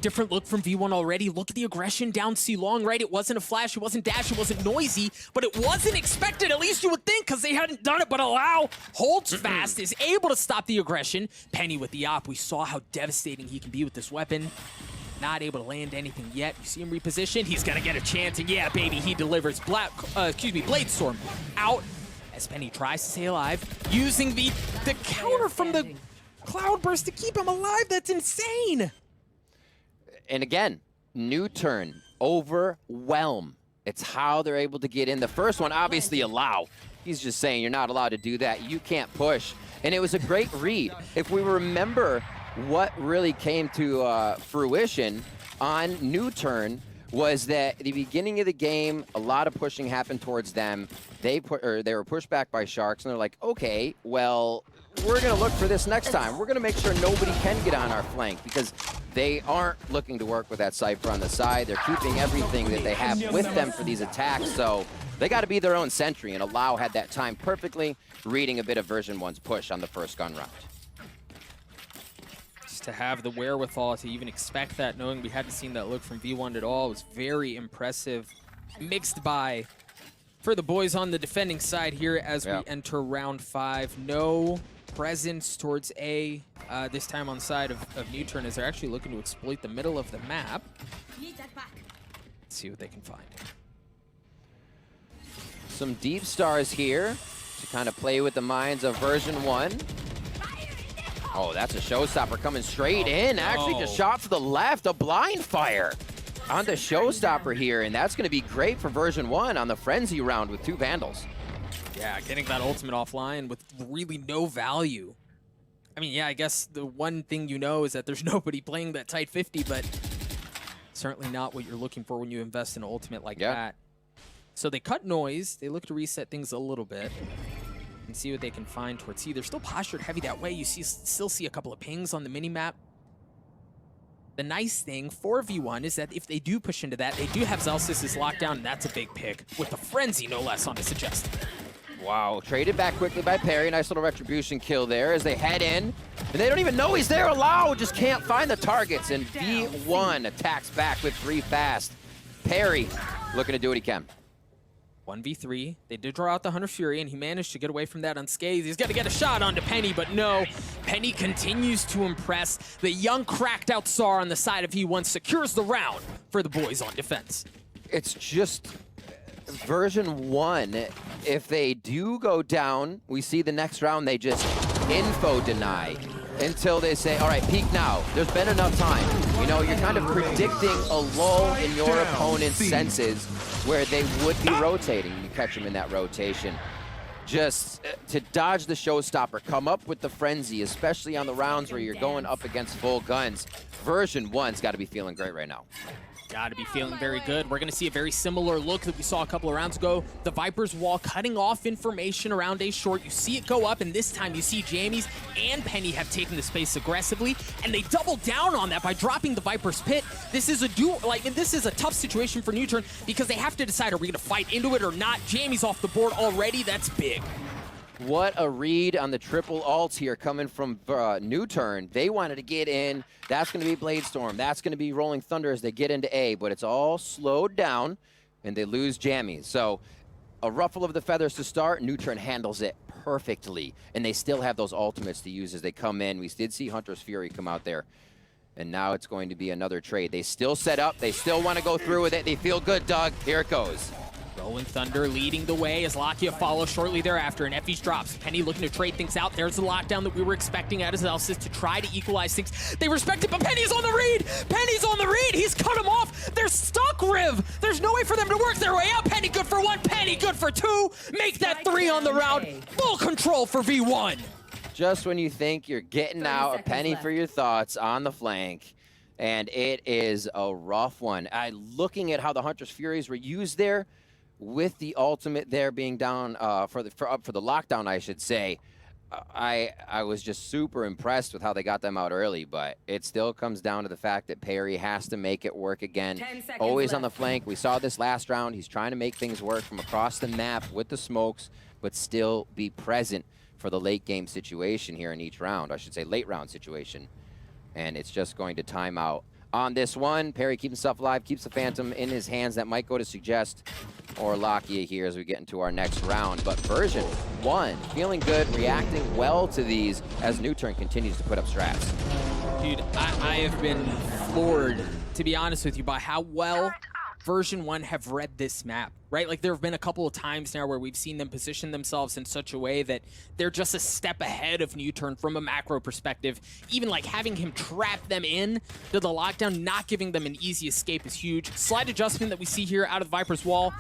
Speaker 7: Different look from V1 already. Look at the aggression down C long, right? It wasn't a flash, it wasn't dash, it wasn't noisy, but it wasn't expected, at least you would think, because they hadn't done it. But Lau holds fast, is able to stop the aggression. Penny with the op. We saw how devastating he can be with this weapon. Not able to land anything yet. You see him reposition. He's gonna get a chance, and yeah, baby, he delivers. Blade Storm out as Penny tries to stay alive, using the counter from the Cloudburst to keep him alive. That's insane.
Speaker 15: And again, NUTURN, overwhelm. It's how they're able to get in. The first one, obviously, Lau. He's just saying, you're not allowed to do that. You can't push. And it was a great read. If we remember what really came to fruition on NUTURN, was that at the beginning of the game, a lot of pushing happened towards them. They were pushed back by Sharks, and they're like, okay, well, we're going to look for this next time. We're going to make sure nobody can get on our flank, because they aren't looking to work with that Cypher on the side. They're keeping everything that they have with them for these attacks, so they got to be their own sentry, and Lau had that time perfectly, reading a bit of Version1's push on the first gun round.
Speaker 7: Just to have the wherewithal to even expect that, knowing we hadn't seen that look from V1 at all, was very impressive. Mixed by for the boys on the defending side here as we enter round 5. No presence towards A this time on the side of NUTURN, as they're actually looking to exploit the middle of the map. Let's see what they can find.
Speaker 15: Some deep stars here to kind of play with the minds of Version1. Oh, that's a showstopper coming straight in. Actually, just shot to the left, a blind fire on the showstopper here, and that's going to be great for Version1 on the Frenzy round with 2 Vandals.
Speaker 7: Yeah, getting that ultimate offline with really no value. I mean, yeah, I guess the one thing you know is that there's nobody playing that tight 50, but certainly not what you're looking for when you invest in an ultimate like that. So they cut noise. They look to reset things a little bit and see what they can find towards C. They're still postured heavy that way. You still see a couple of pings on the mini-map. The nice thing for V1 is that if they do push into that, they do have Zelsys' lockdown, and that's a big pick, with the Frenzy no less on the suggested.
Speaker 15: Wow, traded back quickly by Perry. Nice little retribution kill there as they head in. And they don't even know he's there. Allow just can't find the targets. And V1 attacks back with 3 fast. Perry looking to do what he can.
Speaker 7: 1v3. They did draw out the Hunter Fury, and he managed to get away from that unscathed. He's got to get a shot onto Penny, but no. Penny continues to impress. The young cracked out SAR on the side of V1 secures the round for the boys on defense.
Speaker 15: It's just Version1. If they do go down, we see the next round they just info deny until they say, all right, peek now. There's been enough time. You know, you're kind of predicting a lull in your opponent's senses where they would be rotating. You catch them in that rotation. Just to dodge the showstopper, come up with the frenzy, especially on the rounds where you're going up against full guns. Version1's got to be feeling great right now.
Speaker 7: Got to be feeling very good. We're going to see a very similar look that we saw a couple of rounds ago. The Viper's wall cutting off information around A short. You see it go up, and this time you see Jammies and Penny have taken the space aggressively, and they double down on that by dropping the Viper's pit. This is a this is a tough situation for NUTURN because they have to decide, are we going to fight into it or not? Jammies off the board already. That's big.
Speaker 15: What a read on the triple ult here coming from NUTURN. They wanted to get in. That's going to be Bladestorm. That's going to be Rolling Thunder as they get into A, but it's all slowed down, and they lose Jammies. So a ruffle of the feathers to start. NUTURN handles it perfectly, and they still have those ultimates to use as they come in. We did see Hunter's Fury come out there, and now it's going to be another trade. They still set up. They still want to go through with it. They feel good, Doug. Here it goes.
Speaker 7: Rolling Thunder leading the way as Lakia follows shortly thereafter, and Effie's drops. Penny looking to trade things out. There's the lockdown that we were expecting out of Zelsys to try to equalize things. They respect it, but Penny's on the read! Penny's on the read! He's cut him off! They're stuck, Riv! There's no way for them to work their way out. Penny good for 1, Penny good for 2. Make that 3 on the round. Full control for V1.
Speaker 15: Just when you think you're getting out, a Penny for your thoughts on the flank. And it is a rough one. Looking at how the Hunter's Furies were used there, with the ultimate there being down for the lockdown, I should say, I was just super impressed with how they got them out early, but it still comes down to the fact that Perry has to make it work again. Always on the flank. We saw this last round. He's trying to make things work from across the map with the smokes, but still be present for the late game situation here in each round. I should say late round situation. And it's just going to time out on this one. Perry keeps himself alive, keeps the Phantom in his hands. That might go to Suggest or Lakia here as we get into our next round. But Version1 feeling good, reacting well to these as NUTURN continues to put up strats.
Speaker 7: Dude, I have been floored, to be honest with you, by how well Version1 have read this map, right? Like, there have been a couple of times now where we've seen them position themselves in such a way that they're just a step ahead of NUTURN from a macro perspective. Even like having him trap them in to the lockdown, not giving them an easy escape is huge. Slight adjustment that we see here out of the Viper's wall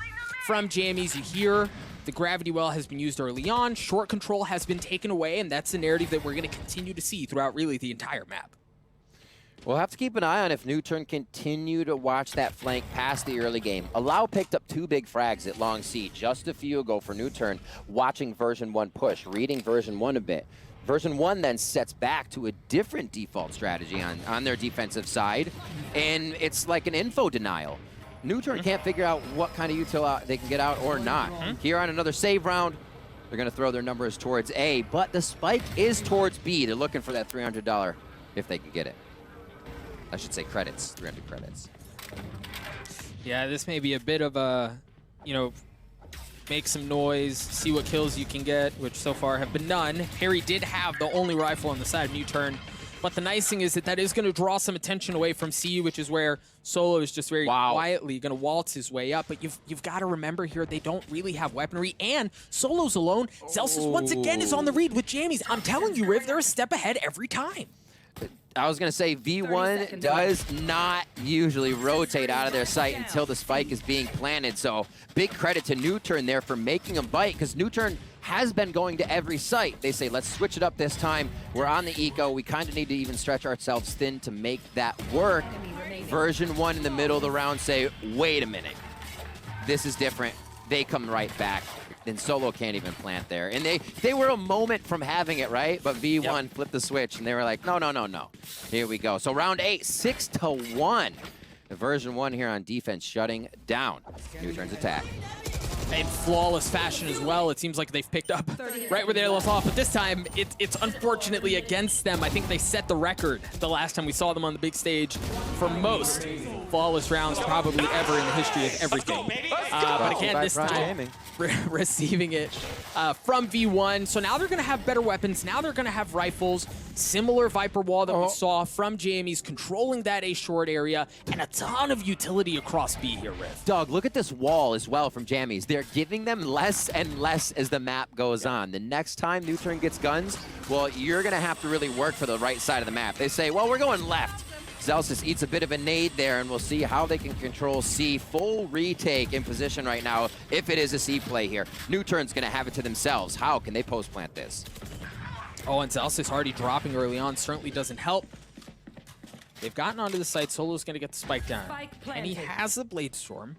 Speaker 7: from Jammies. You hear the gravity well has been used early on. Short control has been taken away, and that's a narrative that we're going to continue to see throughout really the entire map.
Speaker 15: We'll have to keep an eye on if NUTURN continue to watch that flank past the early game. Allow picked up 2 big frags at long C just a few ago for NUTURN, watching Version1 push, reading Version1 a bit. Version1 then sets back to a different default strategy on their defensive side, and it's like an info denial. NUTURN can't figure out what kind of util they can get out or not. Here on another save round, they're going to throw their numbers towards A, but the spike is towards B. They're looking for that $300 if they can get it. I should say credits, 300 credits.
Speaker 7: Yeah, this may be a bit of a, you know, make some noise, see what kills you can get, which so far have been none. Harry did have the only rifle on the side of NUTURN But the nice thing is that is going to draw some attention away from CU, which is where Solo is just very quietly going to waltz his way up. But you've got to remember here, they don't really have weaponry. And Solo's alone. Celsius once again is on the read with jammies. I'm telling you, Riv, they're a step ahead every time.
Speaker 15: I was going to say V1 does not usually rotate out of their sight until the spike is being planted. So big credit to NUTURN there for making them bite, because NUTURN has been going to every site. They say, let's switch it up this time. We're on the eco. We kind of need to even stretch ourselves thin to make that work. Version1 in the middle of the round say, wait a minute. This is different. They come right back. Then Solo can't even plant there. And they were a moment from having it, right? But V1 flipped the switch, and they were like, no, no, no, no. Here we go. So round 8, 6-1. The Version1 here on defense shutting down NUTURN's attack.
Speaker 7: In flawless fashion as well. It seems like they've picked up right where they left off, but this time it's unfortunately against them. I think they set the record the last time we saw them on the big stage for most flawless rounds probably ever in the history of everything. But again, this time receiving it from V1. So now they're going to have better weapons. Now they're going to have rifles. Similar Viper wall that we saw from Jamie's, controlling that A short area, and a ton of utility across B here, Riff.
Speaker 15: Doug, look at this wall as well from Jammies. They're giving them less and less as the map goes on. The next time NUTURN gets guns, well, you're going to have to really work for the right side of the map. They say, well, we're going left. Celsius eats a bit of a nade there, and we'll see how they can control C. Full retake in position right now if it is a C play here. NUTURN's going to have it to themselves. How can they post-plant this?
Speaker 7: Oh, and Celsius already dropping early on certainly doesn't help. They've gotten onto the site. Solo's going to get the spike down. And he has the Blade Storm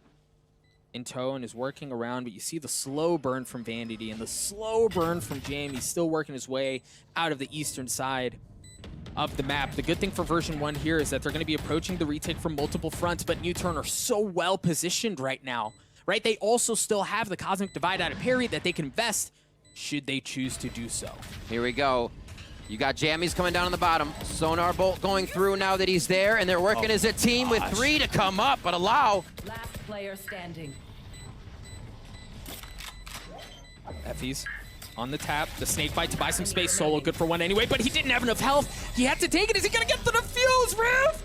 Speaker 7: in tow and is working around, but you see the slow burn from Vanity and the slow burn from Jamie. He's still working his way out of the eastern side of the map. The good thing for Version1 here is that they're going to be approaching the retake from multiple fronts, but NUTURN are so well positioned right now, right? They also still have the Cosmic Divide out of parry that they can invest should they choose to do so.
Speaker 15: Here we go. You got Jammies coming down on the bottom. Sonar Bolt going through now that he's there, and they're working as a team with 3 to come up, but allow.
Speaker 13: Last player standing.
Speaker 7: Effie's on the tap. The snake bite to buy some space. Solo good for one anyway, but he didn't have enough health. He had to take it. Is he gonna get the defuse, Riv?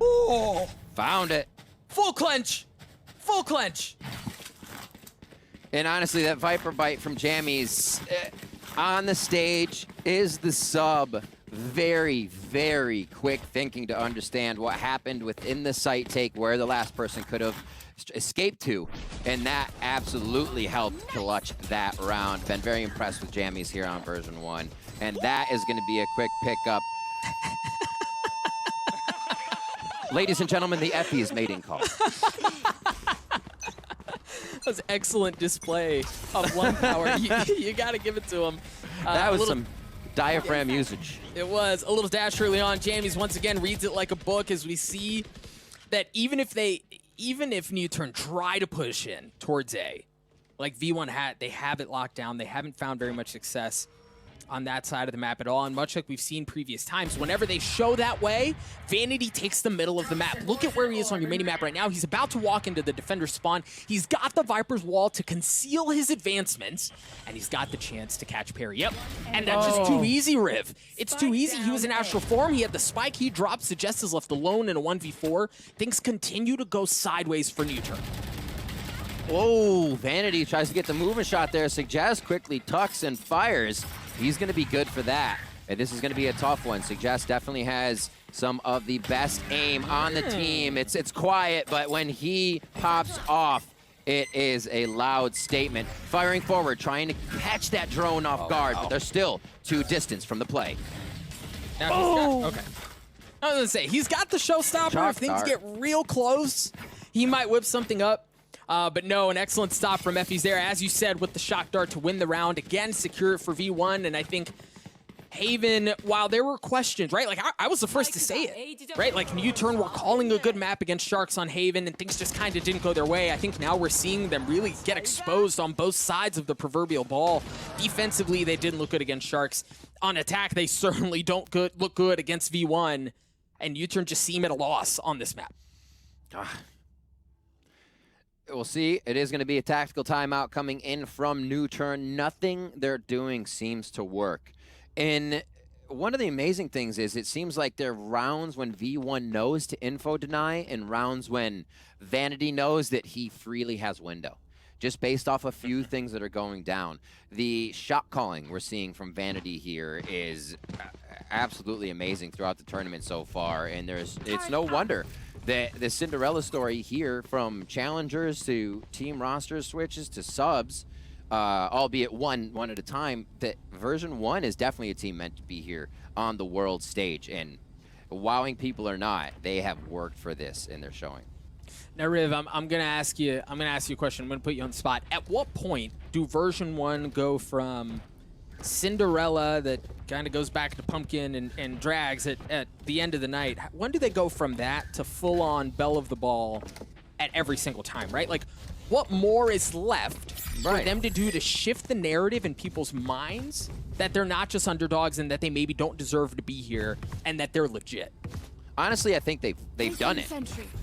Speaker 7: Oh,
Speaker 15: found it.
Speaker 7: Full clench. Full clench.
Speaker 15: And honestly, that Viper bite from Jammies on the stage is the sub. Very, very quick thinking to understand what happened within the site take, where the last person could have escaped to, and that absolutely helped clutch that round. Been very impressed with Jammies here on Version1, and that is going to be a quick pickup. Ladies and gentlemen, the Effie's mating call.
Speaker 7: That was excellent display of one power. You got to give it to him.
Speaker 15: That was some diaphragm usage.
Speaker 7: It was a little dash early on. Jammies once again reads it like a book, as we see that even if NUTURN try to push in towards A, like V1 they have it locked down. They haven't found very much success on that side of the map at all. And much like we've seen previous times, whenever they show that way, Vanity takes the middle of the map. Look at where he is on your mini-map right now. He's about to walk into the defender spawn. He's got the Viper's wall to conceal his advancements, and he's got the chance to catch parry. Yep, and that's just too easy, Riv. It's too easy. He was in astral form. He had the spike. He dropped. Suggest is left alone in a 1v4. Things continue to go sideways for NUTURN.
Speaker 15: Whoa, Vanity tries to get the movement shot there. Suggest quickly tucks and fires. He's going to be good for that. And this is going to be a tough one. Suggest definitely has some of the best aim on the team. It's quiet, but when he pops off, it is a loud statement. Firing forward, trying to catch that drone off guard, but they're still too distance from the play.
Speaker 7: Now okay. I was going to say, he's got the showstopper. If things get real close, he might whip something up. But no, an excellent stop from Effie's there, as you said, with the shock dart to win the round. Again, secure it for V1, and I think Haven, while there were questions, right? Like, I was the first to say it, right? Like, NUTURN were calling a good map against Sharks on Haven, and things just kind of didn't go their way. I think now we're seeing them really get exposed on both sides of the proverbial ball. Defensively, they didn't look good against Sharks. On attack, they certainly don't look good against V1, and NUTURN just seem at a loss on this map.
Speaker 15: We'll see. It is going to be a tactical timeout coming in from NUTURN. Nothing they're doing seems to work. And one of the amazing things is it seems like there are rounds when V1 knows to info deny and rounds when Vanity knows that he freely has window. Just based off a few things that are going down. The shot calling we're seeing from Vanity here is absolutely amazing throughout the tournament so far, and it's no wonder that the Cinderella story here, from challengers to team rosters switches to subs, albeit one at a time, that Version1 is definitely a team meant to be here on the world stage, and wowing people or not, they have worked for this and they're showing.
Speaker 7: Now, Riv, I'm gonna ask you a question. I'm gonna put you on the spot. At what point do Version1 go from Cinderella that kind of goes back to Pumpkin and drags at the end of the night? When do they go from that to full-on bell of the ball at every single time, right? Like, what more is left for them to do to shift the narrative in people's minds that they're not just underdogs and that they maybe don't deserve to be here and that they're legit?
Speaker 15: Honestly, I think they've done it,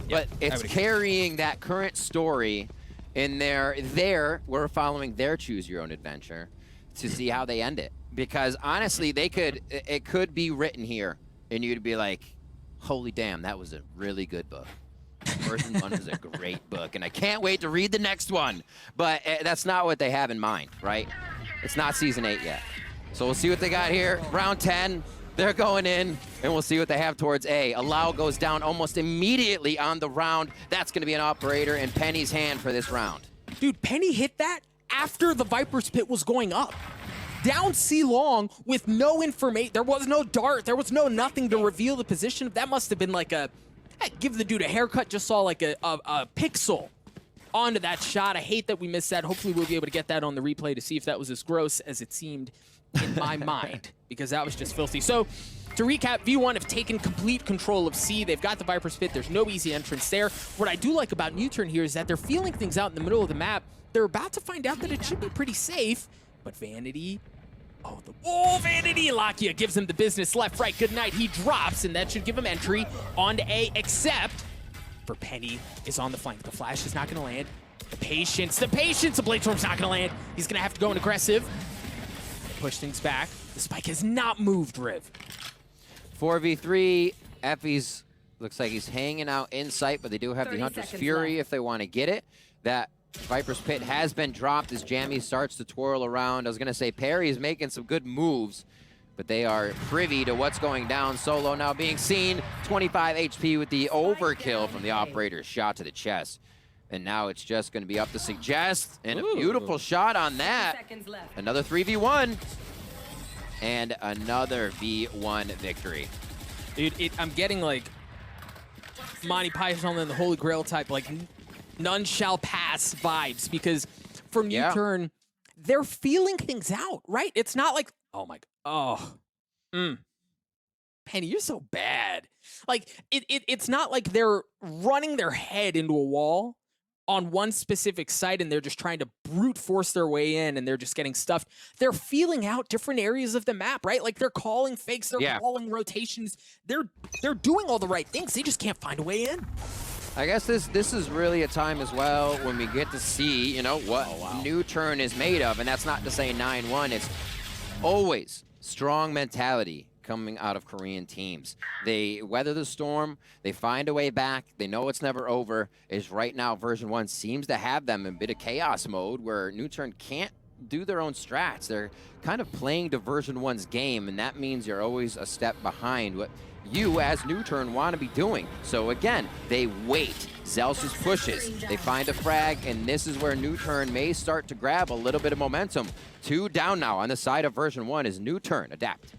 Speaker 15: but it's carrying that current story in we're following their choose your own adventure to see how they end it. Because honestly, it could be written here and you'd be like, holy damn, that was a really good book. Version1 was a great book and I can't wait to read the next one. But that's not what they have in mind, right? It's not season 8 yet. So we'll see what they got here. Round 10. They're going in, and we'll see what they have towards A. Allow goes down almost immediately on the round. That's going to be an operator in Penny's hand for this round.
Speaker 7: Dude, Penny hit that after the Viper's Pit was going up. Down C long with no information. There was no dart. There was no nothing to reveal the position. That must have been like a, hey, give the dude a haircut. Just saw like a pixel onto that shot. I hate that we missed that. Hopefully we'll be able to get that on the replay to see if that was as gross as it seemed in my mind, because that was just filthy. So to recap, V1 have taken complete control of C. They've got the Viper's Pit. There's no easy entrance there. What I do like about NUTURN here is that they're feeling things out in the middle of the map. They're about to find out that it should be pretty safe, but Vanity, Vanity! Lakia gives him the business left, right, good night. He drops, and that should give him entry onto A, except for Penny is on the flank. The flash is not gonna land. The patience, the Bladestorm's not gonna land. He's gonna have to go in aggressive. Push things back. The spike has not moved, Riv.
Speaker 15: 4v3. Effie's looks like he's hanging out in sight, but they do have the Hunter's Fury if they want to get it. That Viper's Pit has been dropped as Jamie starts to twirl around. I was going to say Perry is making some good moves, but they are privy to what's going down. Solo now being seen. 25 HP with the overkill from the operator's shot to the chest. And now it's just going to be up to Suggest, and a beautiful shot on that. Another 3v1, and another V1 victory.
Speaker 7: Dude, I'm getting like Monty Python and the Holy Grail type, like none shall pass vibes, because for NUTURN, they're feeling things out, right? It's not like, oh my god, Penny, you're so bad. Like, it's not like they're running their head into a wall on one specific site and they're just trying to brute force their way in and they're just getting stuffed. They're feeling out different areas of the map, right? Like they're calling fakes, they're calling rotations. They're doing all the right things. They just can't find a way in.
Speaker 15: I guess this is really a time as well when we get to see, you know, what NUTURN is made of. And that's not to say 9-1. It's always strong mentality coming out of Korean teams. They weather the storm, they find a way back, they know it's never over. Is right now Version1 seems to have them in a bit of chaos mode where NUTURN can't do their own strats. They're kind of playing to Version1's game, and that means you're always a step behind what you as NUTURN want to be doing. So again, they wait. Zelsus pushes, they find a frag, and this is where NUTURN may start to grab a little bit of momentum. 2 down now on the side of Version1 is NUTURN adapt.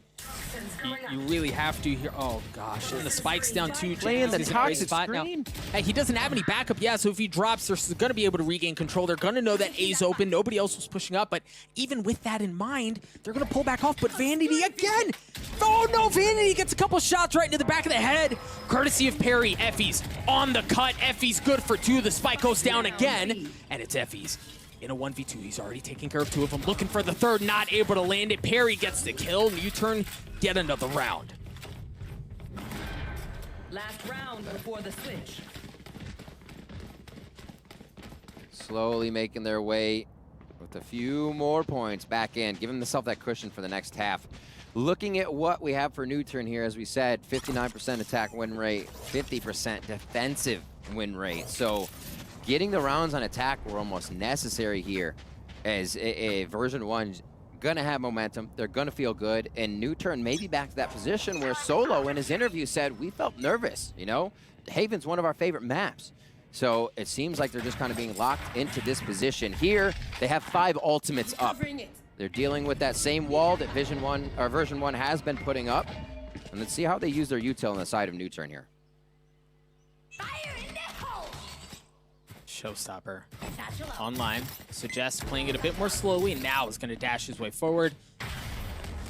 Speaker 7: You really have to here. Oh gosh, and the spike's down 2.
Speaker 15: Playing the toxic
Speaker 7: spot
Speaker 15: screen.
Speaker 7: Now. Hey, he doesn't have any backup. Yeah, so if he drops, they're going to be able to regain control. They're going to know that A's open. Nobody else was pushing up, but even with that in mind, they're going to pull back off. But Vanity again. Oh no, Vanity gets a couple shots right into the back of the head. Courtesy of Perry. Effie's on the cut. Effie's good for 2. The spike goes down again, and it's Effie's. In a 1v2, he's already taking care of 2 of them. Looking for the third, not able to land it. Perry gets the kill. NUTURN get another round.
Speaker 13: Last round before the switch.
Speaker 15: Slowly making their way with a few more points back in, giving themselves that cushion for the next half. Looking at what we have for NUTURN here, as we said, 59% attack win rate, 50% defensive win rate. So getting the rounds on attack were almost necessary here, as a version 1 gonna have momentum, they're gonna feel good, and NUTURN maybe back to that position where Solo in his interview said, we felt nervous, you know? Haven's one of our favorite maps. So it seems like they're just kind of being locked into this position. Here, they have 5 ultimates up. They're dealing with that same wall that version 1 has been putting up. And let's see how they use their util on the side of NUTURN here.
Speaker 7: Showstopper online. Suggests playing it a bit more slowly, and now is going to dash his way forward.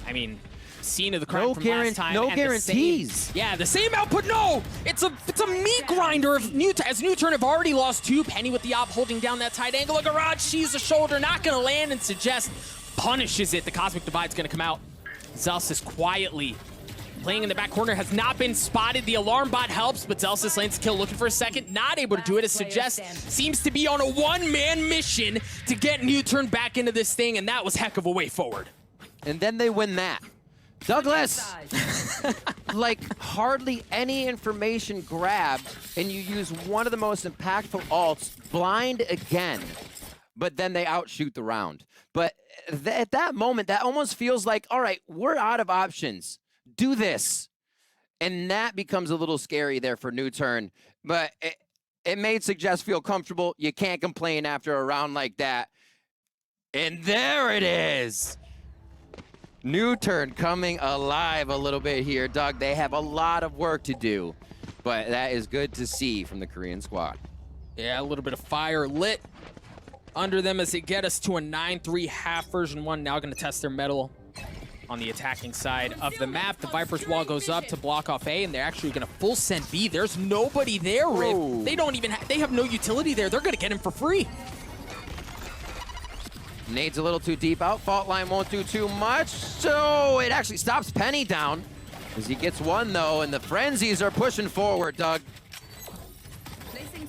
Speaker 7: I mean, scene of the crime from last time.
Speaker 15: No guarantees.
Speaker 7: The same output. No, it's a meat grinder of NUTURN. As NUTURN have already lost 2. Penny with the op holding down that tight angle. A garage sees the shoulder, not going to land, and Suggest punishes it. The Cosmic Divide's going to come out. Zelsis quietly playing in the back corner, has not been spotted. The alarm bot helps, but Zelsis lands the kill, looking for a second. Not able to do it, as Suggest seems to be on a one-man mission to get NUTURN back into this thing, and that was heck of a way forward.
Speaker 15: And then they win that. Douglas! Like, hardly any information grabbed, and you use one of the most impactful ults, blind again, but then they outshoot the round. But at that moment, that almost feels like, all right, we're out of options. Do this. And that becomes a little scary there for NUTURN. But it made Suggest feel comfortable. You can't complain after a round like that. And there it is. NUTURN coming alive a little bit here, Doug. They have a lot of work to do, but that is good to see from the Korean squad.
Speaker 7: Yeah, a little bit of fire lit under them as they get us to a 9-3 half. Version 1 now going to test their mettle on the attacking side of the map. The Viper's wall goes up to block off A, and they're actually going to full send B. There's nobody there, Riv. They don't even they have no utility there. They're going to get him for free.
Speaker 15: Nade's a little too deep out. Fault line won't do too much, so it actually stops Penny down as he gets one, though, and the Frenzies are pushing forward, Doug.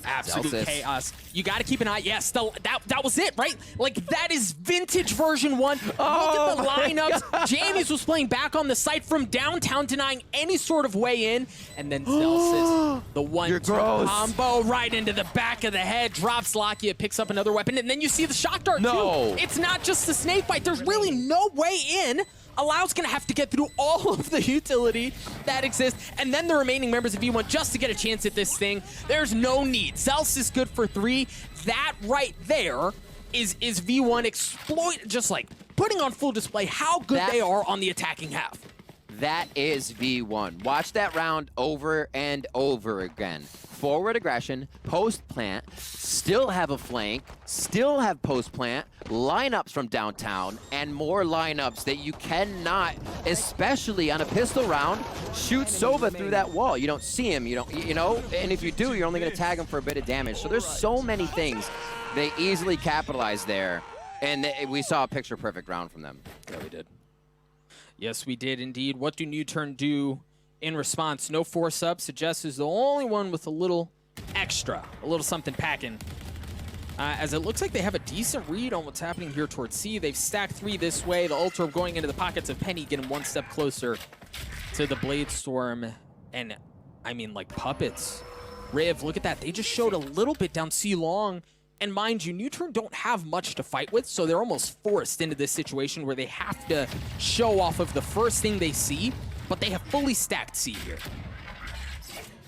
Speaker 7: Absolute chaos. You got to keep an eye. Yes, that was it, right? Like, that is vintage version 1. Look at the lineups. Jamies was playing back on the site from downtown, denying any sort of way in. And then Zelsis, the 1-2 combo right into the back of the head. Drops Lakia, picks up another weapon. And then you see the shock dart, too. It's not just the snake bite. There's really no way in. Allows gonna have to get through all of the utility that exists, and then the remaining members of V1 just to get a chance at this thing. There's no need. Zels is good for 3. That right there is V1 just like putting on full display how good they are on the attacking half.
Speaker 15: That is V1. Watch that round over and over again. Forward aggression, post plant, still have a flank, still have post plant, lineups from downtown, and more lineups that you cannot, especially on a pistol round, shoot Sova through that wall. You don't see him, you know, and if you do, you're only gonna tag him for a bit of damage. So there's so many things they easily capitalize there, and we saw a picture perfect round from them.
Speaker 7: Yeah, we did. Yes, we did indeed. What do NUTURN do in response? No force up. Suggest is the only one with a little extra, a little something packing. As it looks like they have a decent read on what's happening here towards C. They've stacked 3 this way. The Ultra going into the pockets of Penny, getting 1 step closer to the Blade Storm. And I mean, like puppets. Riv, look at that. They just showed a little bit down C long. And mind you, NUTURN don't have much to fight with, so they're almost forced into this situation where they have to show off of the first thing they see, but they have fully stacked C here.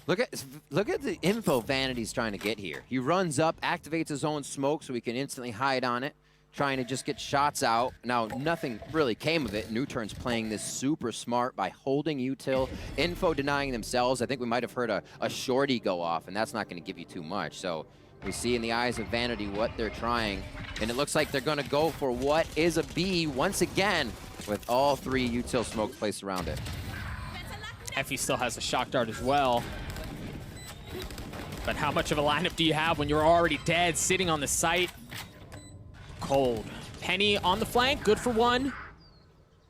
Speaker 15: Look at the info Vanity's trying to get here. He runs up, activates his own smoke so he can instantly hide on it, trying to just get shots out. Now, nothing really came of it. NUTURN's playing this super smart by holding util, info denying themselves. I think we might have heard a shorty go off, and that's not going to give you too much. So we see in the eyes of Vanity what they're trying, and it looks like they're going to go for what is a B once again with all 3 util smokes placed around it.
Speaker 7: Effie still has a shock dart as well. But how much of a lineup do you have when you're already dead, sitting on the site? Cold. Penny on the flank, good for 1.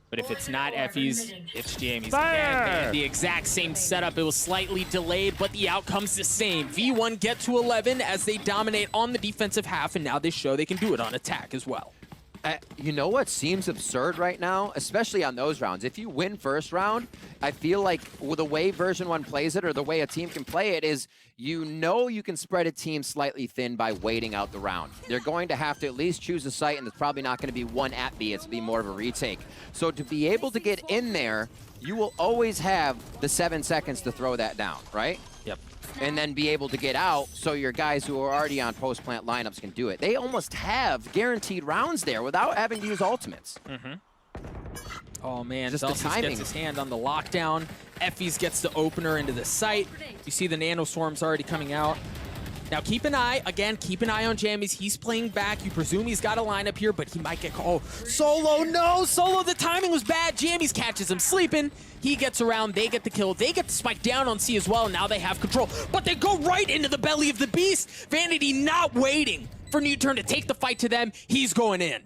Speaker 7: But if it's not Effie's, it's Jamie's. Again, the exact same setup. It was slightly delayed, but the outcome's the same. V1 get to 11 as they dominate on the defensive half, and now they show they can do it on attack as well.
Speaker 15: You know what seems absurd right now, especially on those rounds? If you win first round, I feel like the way Version 1 plays it, or the way a team can play it, is you can spread a team slightly thin by waiting out the round. They're going to have to at least choose a site, and it's probably not going to be one at B. It's be more of a retake. So to be able to get in there, you will always have the 7 seconds to throw that down, right?
Speaker 4: Yep.
Speaker 15: And then be able to get out so your guys who are already on post-plant lineups can do it. They almost have guaranteed rounds there without having to use ultimates.
Speaker 7: Oh man,
Speaker 15: Just the
Speaker 7: Celsius
Speaker 15: timing.
Speaker 7: gets his hand on the lockdown. Effie's gets the opener into the site. You see the nano swarms already coming out. Now keep an eye on Jammies. He's playing back. You presume he's got a lineup here, but he might get called. Oh, Solo, no! Solo, the timing was bad. Jammies catches him sleeping. He gets around, they get the kill. They get the spike down on C as well, and now they have control. But they go right into the belly of the beast. Vanity not waiting for NUTURN to take the fight to them. He's going in.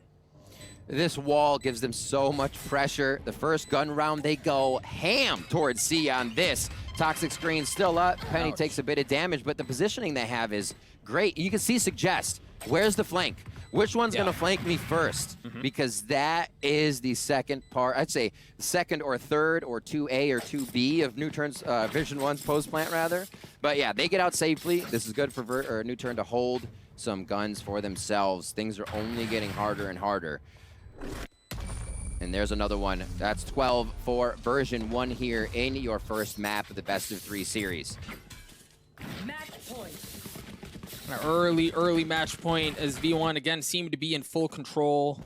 Speaker 15: This wall gives them so much pressure. The first gun round, they go ham towards C on this. Toxic screen still up. Penny takes a bit of damage, but the positioning they have is great. You can see Suggest. Where's the flank? Which one's going to flank me first? Because that is the second part. I'd say second or third or 2A or 2B of NUTURN's Version 1's post plant, rather. But yeah, they get out safely. This is good for NUTURN to hold some guns for themselves. Things are only getting harder and harder. And there's another one. That's 12 for Version 1 here in your first map of the best of 3 series.
Speaker 13: Match point.
Speaker 7: An early match point as V1 again seemed to be in full control.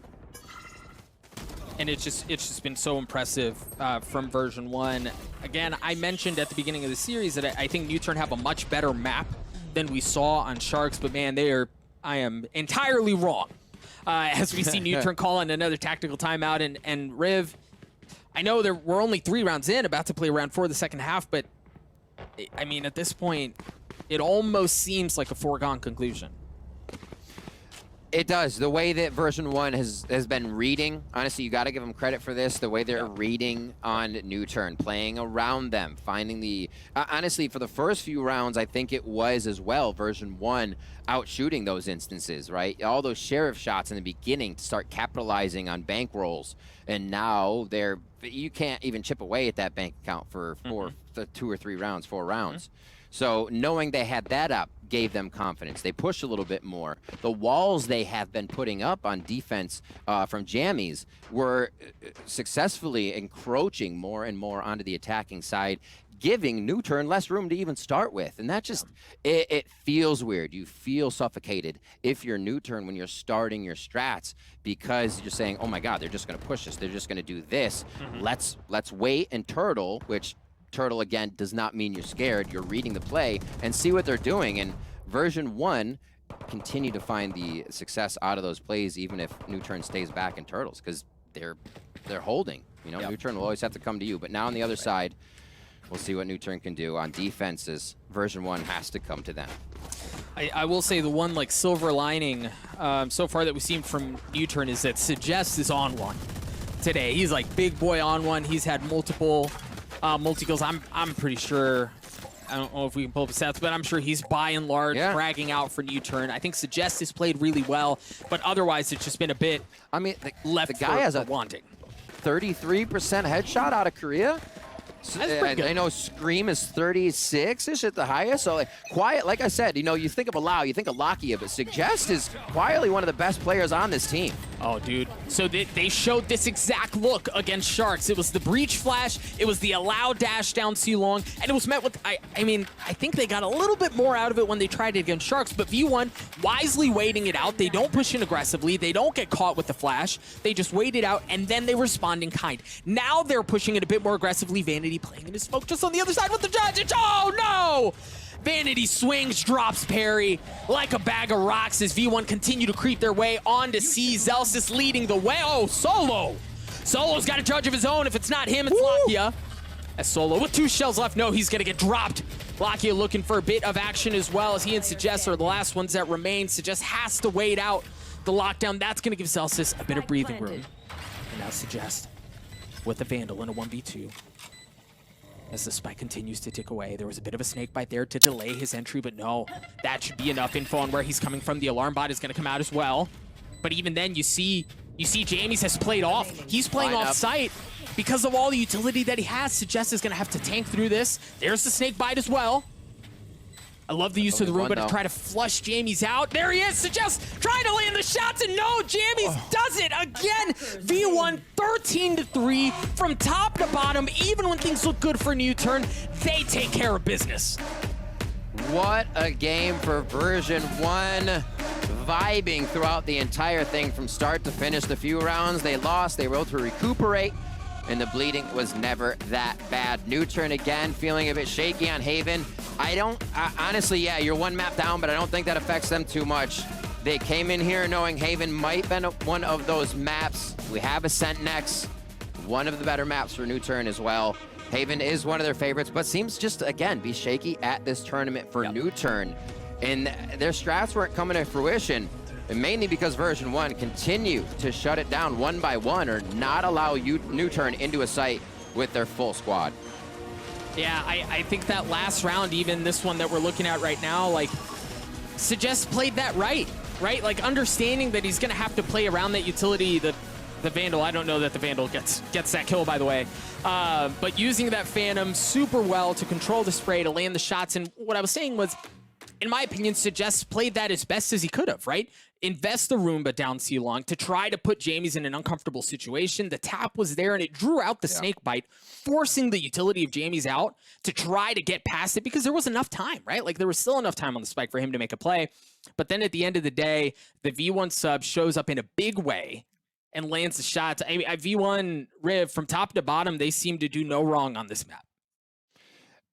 Speaker 7: And it's just been so impressive from Version 1. Again, I mentioned at the beginning of the series that I think NUTURN have a much better map than we saw on Sharks, but man, I am entirely wrong. As we see NUTURN call in another tactical timeout, and Riv, I know we're only 3 rounds in, about to play round 4 of the second half, but I mean, at this point, it almost seems like a foregone conclusion.
Speaker 15: It does. The way that Version 1 has been reading, honestly, you got to give them credit for this. The way they're reading on NUTURN, playing around them, finding the... honestly, for the first few rounds, I think it was as well Version 1 out shooting those instances, right? All those sheriff shots in the beginning to start capitalizing on bankrolls. And now you can't even chip away at that bank account for 2 or 3 rounds, 4 rounds. So knowing they had that up gave them confidence. They pushed a little bit more. The walls they have been putting up on defense from Jammies were successfully encroaching more and more onto the attacking side, giving NUTURN less room to even start with. And that just, it feels weird. You feel suffocated if you're NUTURN when you're starting your strats, because you're saying, oh my God, they're just gonna push us. They're just gonna do this. Let's wait and turtle, which turtle again does not mean you're scared. You're reading the play and see what they're doing. And Version 1 continue to find the success out of those plays, even if NUTURN stays back in turtles, because they're holding. You know, NUTURN will always have to come to you. But now on the other side, we'll see what NUTURN can do on defenses. Version 1 has to come to them.
Speaker 7: I will say the one like silver lining so far that we've seen from NUTURN is that Suggest is on one today. He's like big boy on one. He's had multiple multi-kills. I'm pretty sure, I don't know if we can pull up the stats, but I'm sure he's by and large fragging out for NUTURN. I think Suggest has played really well, but otherwise it's just been a bit left
Speaker 15: the guy has a
Speaker 7: wanting.
Speaker 15: 33% headshot out of Korea.
Speaker 7: That's pretty good.
Speaker 15: I know Scream is 36-ish at the highest. So like, quiet, like I said, you know, you think of Allow, you think of Lakia, but Suggest is quietly one of the best players on this team.
Speaker 7: Oh, dude. So they showed this exact look against Sharks. It was the breach flash, it was the Allow dash down C-long, and it was met with, I mean, I think they got a little bit more out of it when they tried it against Sharks, but V1 wisely waiting it out. They don't push in aggressively. They don't get caught with the flash. They just wait it out, and then they respond in kind. Now they're pushing it a bit more aggressively. Vanity playing in his smoke just on the other side with the judge. Oh, no! Vanity swings, drops parry like a bag of rocks as V1 continue to creep their way on to C. Celsius leading the way. Oh, Solo! Solo's got a judge of his own. If it's not him, it's Lakia. As Solo with 2 shells left, no, he's gonna get dropped. Lakia looking for a bit of action as well, as he and Suggest are the last ones that remain. Suggest has to wait out the lockdown. That's gonna give Celsius a bit of breathing room. And now Suggest with the Vandal in a 1v2. As the spike continues to tick away, there was a bit of a snake bite there to delay his entry, but no, that should be enough info on where he's coming from. The alarm bot is going to come out as well. But even then, you see You see Jamies has played off. He's playing off site because of all the utility that he has. CEST is going to have to tank through this. There's the snake bite as well. I love the use of the Roomba to try to flush Jamies out. There he is, CEST trying to land the shots, and no, Jamies does it again. V1 13-3 from top to bottom. Even when things look good for NUTURN, they take care of business.
Speaker 15: What a game for Version1. Vibing throughout the entire thing from start to finish. The few rounds they lost, they were able to recuperate, and the bleeding was never that bad. NUTURN again feeling a bit shaky on Haven. Honestly, yeah, you're one map down, but I don't think that affects them too much. They came in here knowing Haven might be one of those maps. We have Ascent next, one of the better maps for NUTURN as well. Haven is one of their favorites, but seems just, again, be shaky at this tournament for NUTURN. And their strats weren't coming to fruition, and mainly because Version1 continue to shut it down one by one or not allow NUTURN into a site with their full squad.
Speaker 7: Yeah, I think that last round, even this one that we're looking at right now, like, CEST played that right? Like, understanding that he's going to have to play around that utility, the Vandal. I don't know that the Vandal gets that kill, by the way. But using that Phantom super well to control the spray, to land the shots. And what I was saying was, in my opinion, CEST played that as best as he could have, right? Invest the Roomba down C-Long to try to put Jamies in an uncomfortable situation. The tap was there, and it drew out the snake bite, forcing the utility of Jamies out to try to get past it because there was enough time, right? Like, there was still enough time on the spike for him to make a play. But then at the end of the day, the V1 sub shows up in a big way and lands the shots. I mean, V1 Riv, from top to bottom, they seem to do no wrong on this map.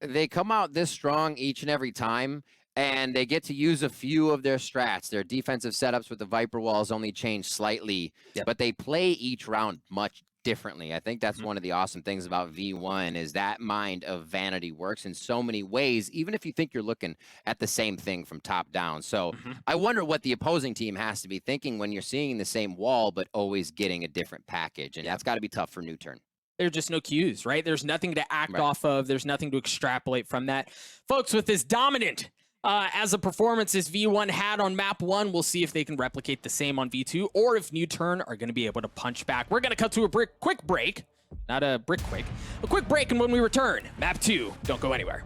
Speaker 15: They come out this strong each and every time, and they get to use a few of their strats. Their defensive setups with the Viper walls only change slightly, but they play each round much differently. I think that's one of the awesome things about V1 is that mind of vanity works in so many ways, even if you think you're looking at the same thing from top down. So I wonder what the opposing team has to be thinking when you're seeing the same wall, but always getting a different package. And that's got to be tough for NUTURN.
Speaker 7: There's just no cues, right? There's nothing to act off of. There's nothing to extrapolate from that. Folks, with this dominant as a performance as V1 had on map 1, we'll see if they can replicate the same on V2 or if NUTURN are going to be able to punch back. We're going to cut to a quick break. Not a brick quick. A quick break, and when we return, map 2, don't go anywhere.